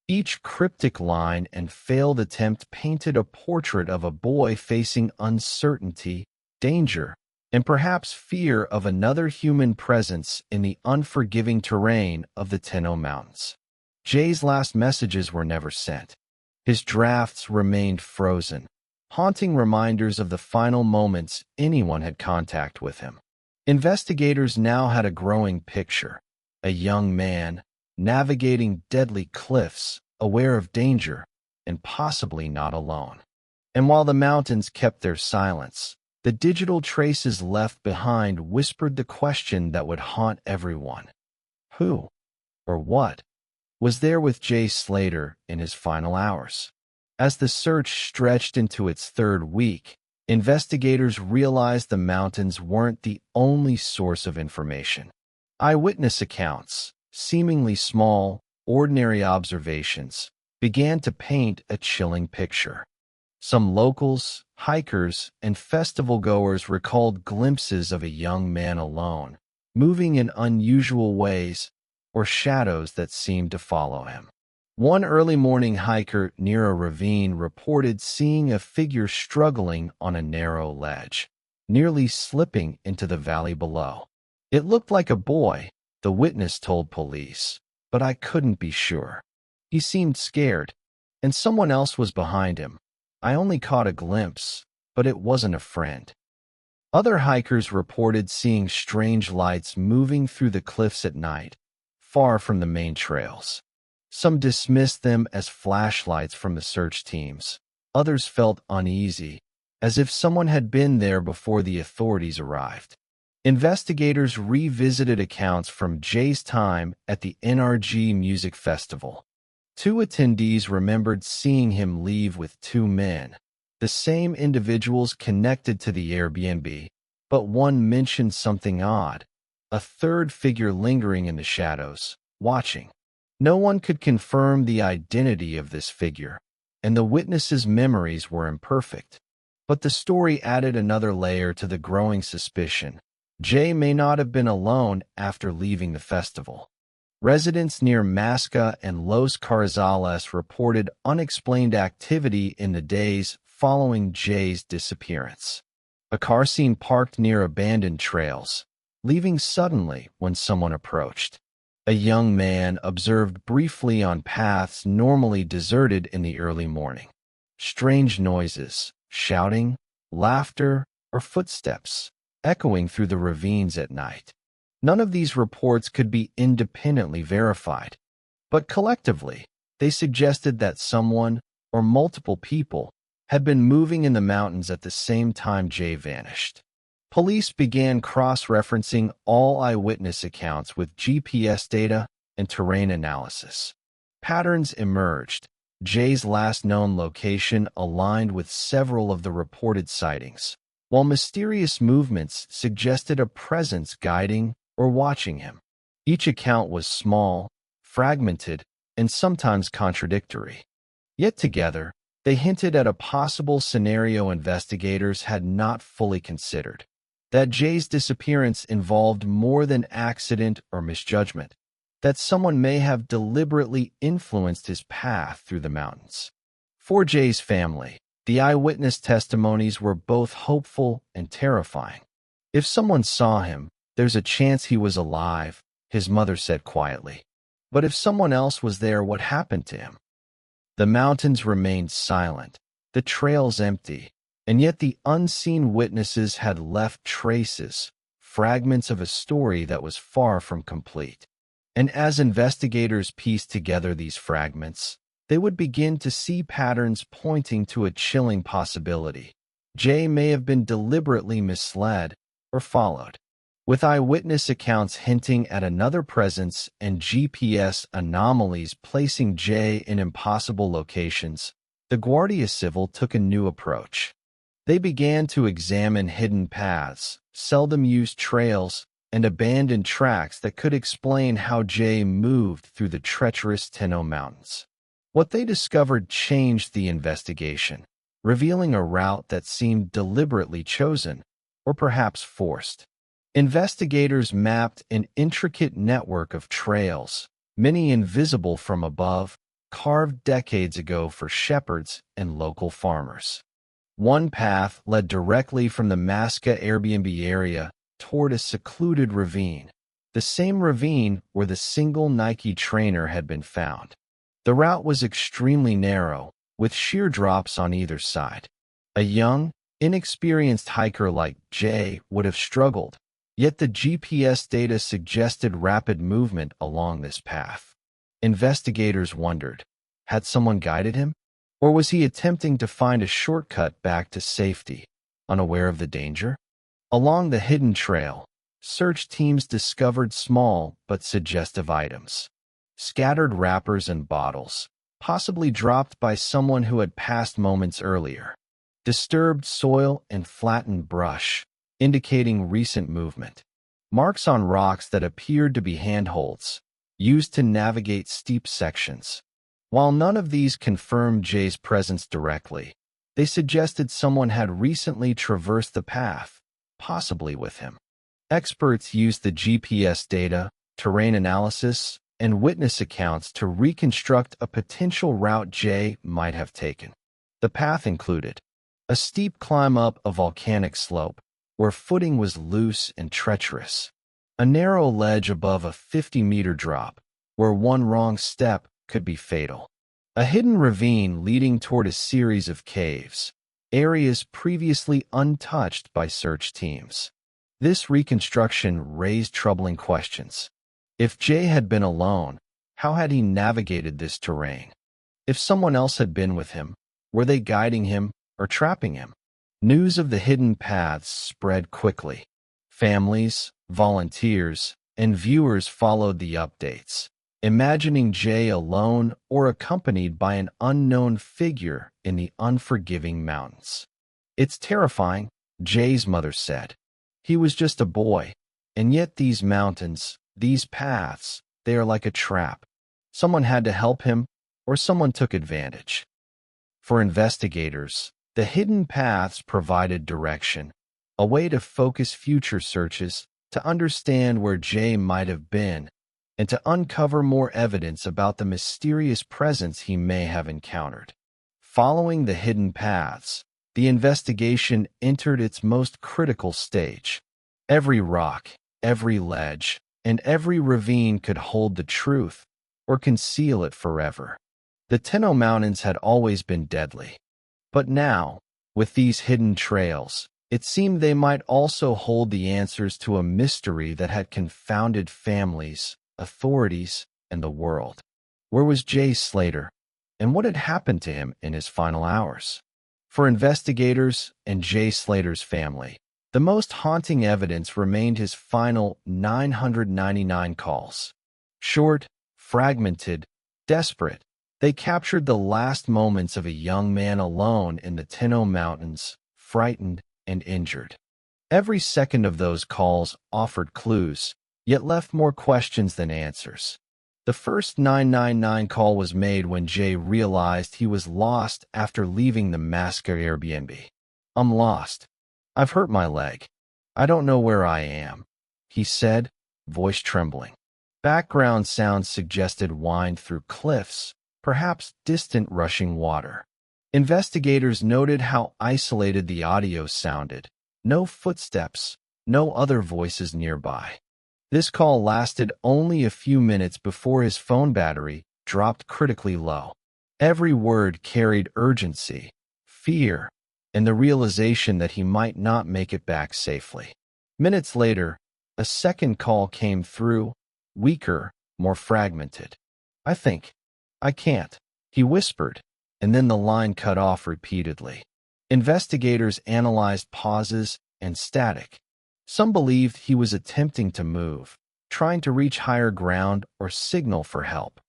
Each cryptic line and failed attempt painted a portrait of a boy facing uncertainty, danger, and perhaps fear of another human presence in the unforgiving terrain of the Tenno Mountains. Jay's last messages were never sent. His drafts remained frozen, haunting reminders of the final moments anyone had contact with him. Investigators now had a growing picture: a young man navigating deadly cliffs, aware of danger, and possibly not alone. And while the mountains kept their silence, the digital traces left behind whispered the question that would haunt everyone. Who, or what, was there with Jay Slater in his final hours? As the search stretched into its third week, investigators realized the mountains weren't the only source of information. Eyewitness accounts, seemingly small, ordinary observations, began to paint a chilling picture. Some locals, hikers, and festival-goers recalled glimpses of a young man alone, moving in unusual ways, or shadows that seemed to follow him. One early morning hiker near a ravine reported seeing a figure struggling on a narrow ledge, nearly slipping into the valley below. "It looked like a boy," the witness told police, "but I couldn't be sure. He seemed scared, and someone else was behind him. I only caught a glimpse, but it wasn't a friend." Other hikers reported seeing strange lights moving through the cliffs at night, far from the main trails. Some dismissed them as flashlights from the search teams. Others felt uneasy, as if someone had been there before the authorities arrived. Investigators revisited accounts from Jay's time at the NRG Music Festival. 2 attendees remembered seeing him leave with 2 men, the same individuals connected to the Airbnb, but one mentioned something odd: a third figure lingering in the shadows, watching. No one could confirm the identity of this figure, and the witnesses' memories were imperfect. But the story added another layer to the growing suspicion. Jay may not have been alone after leaving the festival. Residents near Masca and Los Carrizales reported unexplained activity in the days following Jay's disappearance. A car seen parked near abandoned trails, leaving suddenly when someone approached. A young man observed briefly on paths normally deserted in the early morning. Strange noises, shouting, laughter, or footsteps, echoing through the ravines at night. None of these reports could be independently verified, but collectively, they suggested that someone, or multiple people, had been moving in the mountains at the same time Jay vanished. Police began cross-referencing all eyewitness accounts with GPS data and terrain analysis. Patterns emerged. Jay's last known location aligned with several of the reported sightings, while mysterious movements suggested a presence guiding or watching him. Each account was small, fragmented, and sometimes contradictory. Yet together, they hinted at a possible scenario investigators had not fully considered: that Jay's disappearance involved more than accident or misjudgment, that someone may have deliberately influenced his path through the mountains. For Jay's family, the eyewitness testimonies were both hopeful and terrifying. "If someone saw him, there's a chance he was alive," his mother said quietly. "But if someone else was there, what happened to him?" The mountains remained silent, the trails empty, and yet the unseen witnesses had left traces, fragments of a story that was far from complete. And as investigators pieced together these fragments, they would begin to see patterns pointing to a chilling possibility: Jay may have been deliberately misled or followed. With eyewitness accounts hinting at another presence and GPS anomalies placing Jay in impossible locations, the Guardia Civil took a new approach. They began to examine hidden paths, seldom used trails, and abandoned tracks that could explain how Jay moved through the treacherous Tenerife Mountains. What they discovered changed the investigation, revealing a route that seemed deliberately chosen, or perhaps forced. Investigators mapped an intricate network of trails, many invisible from above, carved decades ago for shepherds and local farmers. One path led directly from the Masca Airbnb area toward a secluded ravine, the same ravine where the single Nike trainer had been found. The route was extremely narrow, with sheer drops on either side. A young, inexperienced hiker like Jay would have struggled, yet the GPS data suggested rapid movement along this path. Investigators wondered, had someone guided him? Or was he attempting to find a shortcut back to safety, unaware of the danger? Along the hidden trail, search teams discovered small but suggestive items: scattered wrappers and bottles, possibly dropped by someone who had passed moments earlier; disturbed soil and flattened brush, indicating recent movement; marks on rocks that appeared to be handholds, used to navigate steep sections. While none of these confirmed Jay's presence directly, they suggested someone had recently traversed the path, possibly with him. Experts used the GPS data, terrain analysis, and witness accounts to reconstruct a potential route Jay might have taken. The path included a steep climb up a volcanic slope, where footing was loose and treacherous; a narrow ledge above a 50-meter drop, where one wrong step could be fatal; a hidden ravine leading toward a series of caves, areas previously untouched by search teams. This reconstruction raised troubling questions. If Jay had been alone, how had he navigated this terrain? If someone else had been with him, were they guiding him or trapping him? News of the hidden paths spread quickly. Families, volunteers, and viewers followed the updates, imagining Jay alone or accompanied by an unknown figure in the unforgiving mountains. "It's terrifying," Jay's mother said. "He was just a boy, and yet these mountains, these paths, they are like a trap. Someone had to help him, or someone took advantage." For investigators, the hidden paths provided direction, a way to focus future searches, to understand where Jay might have been, and to uncover more evidence about the mysterious presence he may have encountered. Following the hidden paths, the investigation entered its most critical stage. Every rock, every ledge, and every ravine could hold the truth or conceal it forever. The Tenerife Mountains had always been deadly, but now, with these hidden trails, it seemed they might also hold the answers to a mystery that had confounded families, authorities, and the world. Where was Jay Slater, and what had happened to him in his final hours? For investigators and Jay Slater's family, The most haunting evidence remained his final 999 calls. Short, fragmented, desperate, they captured the last moments of a young man alone in the Tenerife Mountains, frightened and injured. Every second of those calls offered clues, yet left more questions than answers. The first 999 call was made when Jay realized he was lost after leaving the Masca Airbnb. "I'm lost. I've hurt my leg. I don't know where I am," he said, voice trembling. Background sounds suggested wind through cliffs, perhaps distant rushing water. Investigators noted how isolated the audio sounded. No footsteps, no other voices nearby. This call lasted only a few minutes before his phone battery dropped critically low. Every word carried urgency, fear, and the realization that he might not make it back safely. Minutes later, a second call came through, weaker, more fragmented. I can't," he whispered, and then the line cut off repeatedly. Investigators analyzed pauses and static. Some believed he was attempting to move, trying to reach higher ground or signal for help.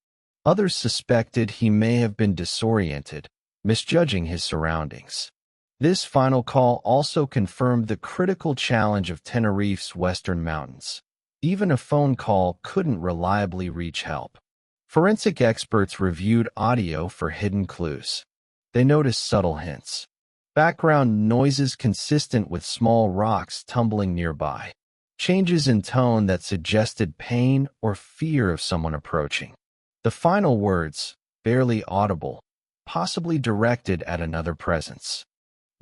Others suspected he may have been disoriented, misjudging his surroundings. This final call also confirmed the critical challenge of Tenerife's western mountains. Even a phone call couldn't reliably reach help. Forensic experts reviewed audio for hidden clues. They noticed subtle hints. Background noises consistent with small rocks tumbling nearby. Changes in tone that suggested pain or fear of someone approaching. The final words, barely audible, possibly directed at another presence.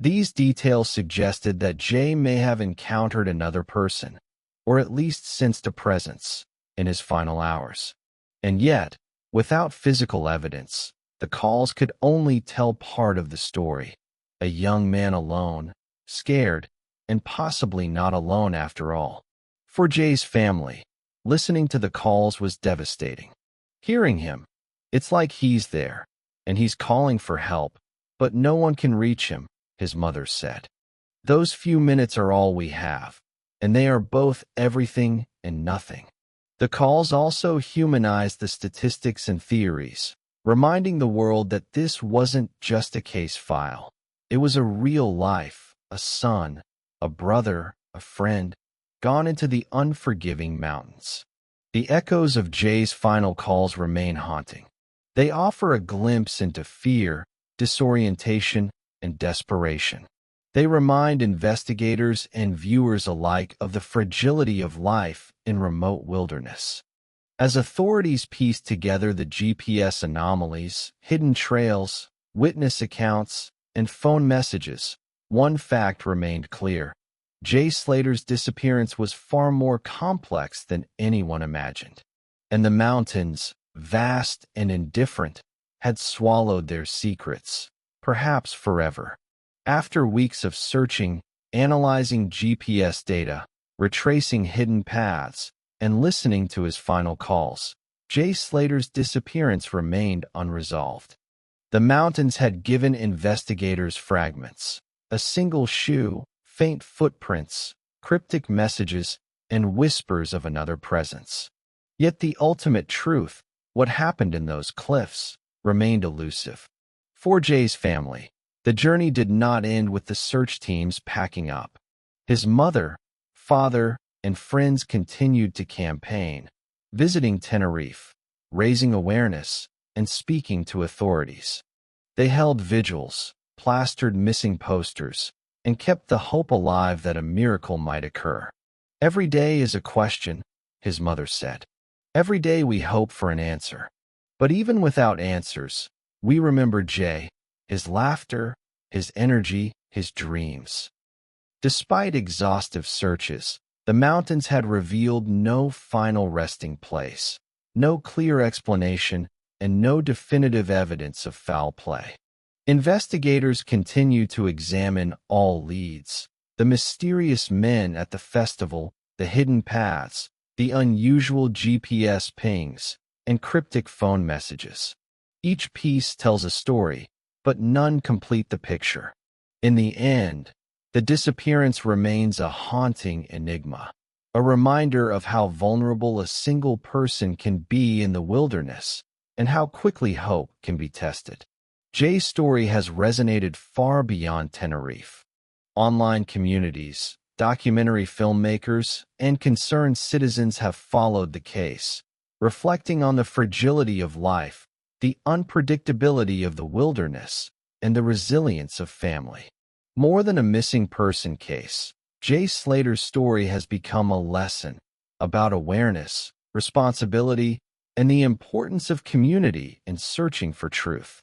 These details suggested that Jay may have encountered another person, or at least sensed a presence, in his final hours. And yet, without physical evidence, the calls could only tell part of the story. A young man alone, scared, and possibly not alone after all. For Jay's family, listening to the calls was devastating. Hearing him, it's like he's there, and he's calling for help, but no one can reach him, his mother said. Those few minutes are all we have, and they are both everything and nothing. The calls also humanized the statistics and theories, reminding the world that this wasn't just a case file. It was a real life, a son, a brother, a friend, gone into the unforgiving mountains. The echoes of Jay's final calls remain haunting. They offer a glimpse into fear, disorientation, and desperation. They remind investigators and viewers alike of the fragility of life in remote wilderness. As authorities pieced together the GPS anomalies, hidden trails, witness accounts, and phone messages, one fact remained clear. Jay Slater's disappearance was far more complex than anyone imagined. And the mountains, vast and indifferent, had swallowed their secrets, perhaps forever. After weeks of searching, analyzing GPS data, retracing hidden paths, and listening to his final calls, Jay Slater's disappearance remained unresolved. The mountains had given investigators fragments, a single shoe, faint footprints, cryptic messages, and whispers of another presence. Yet the ultimate truth, what happened in those cliffs, remained elusive. For Jay's family, the journey did not end with the search teams packing up. His mother, father, and friends continued to campaign, visiting Tenerife, raising awareness, and speaking to authorities. They held vigils, plastered missing posters, and kept the hope alive that a miracle might occur. "Every day is a question," his mother said. "Every day we hope for an answer. But even without answers, we remember Jay, his laughter, his energy, his dreams." Despite exhaustive searches, the mountains had revealed no final resting place, no clear explanation, and no definitive evidence of foul play. Investigators continue to examine all leads: the mysterious men at the festival, the hidden paths, the unusual GPS pings, and cryptic phone messages. Each piece tells a story, but none complete the picture. In the end, The disappearance remains a haunting enigma, a reminder of how vulnerable a single person can be in the wilderness and how quickly hope can be tested. Jay's story has resonated far beyond Tenerife. Online communities, documentary filmmakers, and concerned citizens have followed the case, reflecting on the fragility of life, the unpredictability of the wilderness, and the resilience of family. More than a missing person case, Jay Slater's story has become a lesson about awareness, responsibility, and the importance of community in searching for truth.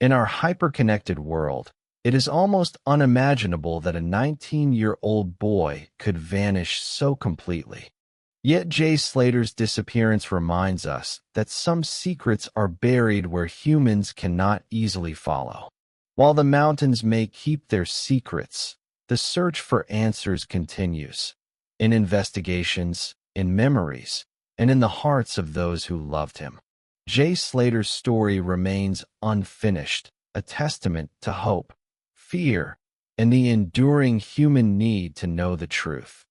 In our hyper-connected world, it is almost unimaginable that a 19-year-old boy could vanish so completely. Yet Jay Slater's disappearance reminds us that some secrets are buried where humans cannot easily follow. While the mountains may keep their secrets, the search for answers continues, in investigations, in memories, and in the hearts of those who loved him. Jay Slater's story remains unfinished, a testament to hope, fear, and the enduring human need to know the truth.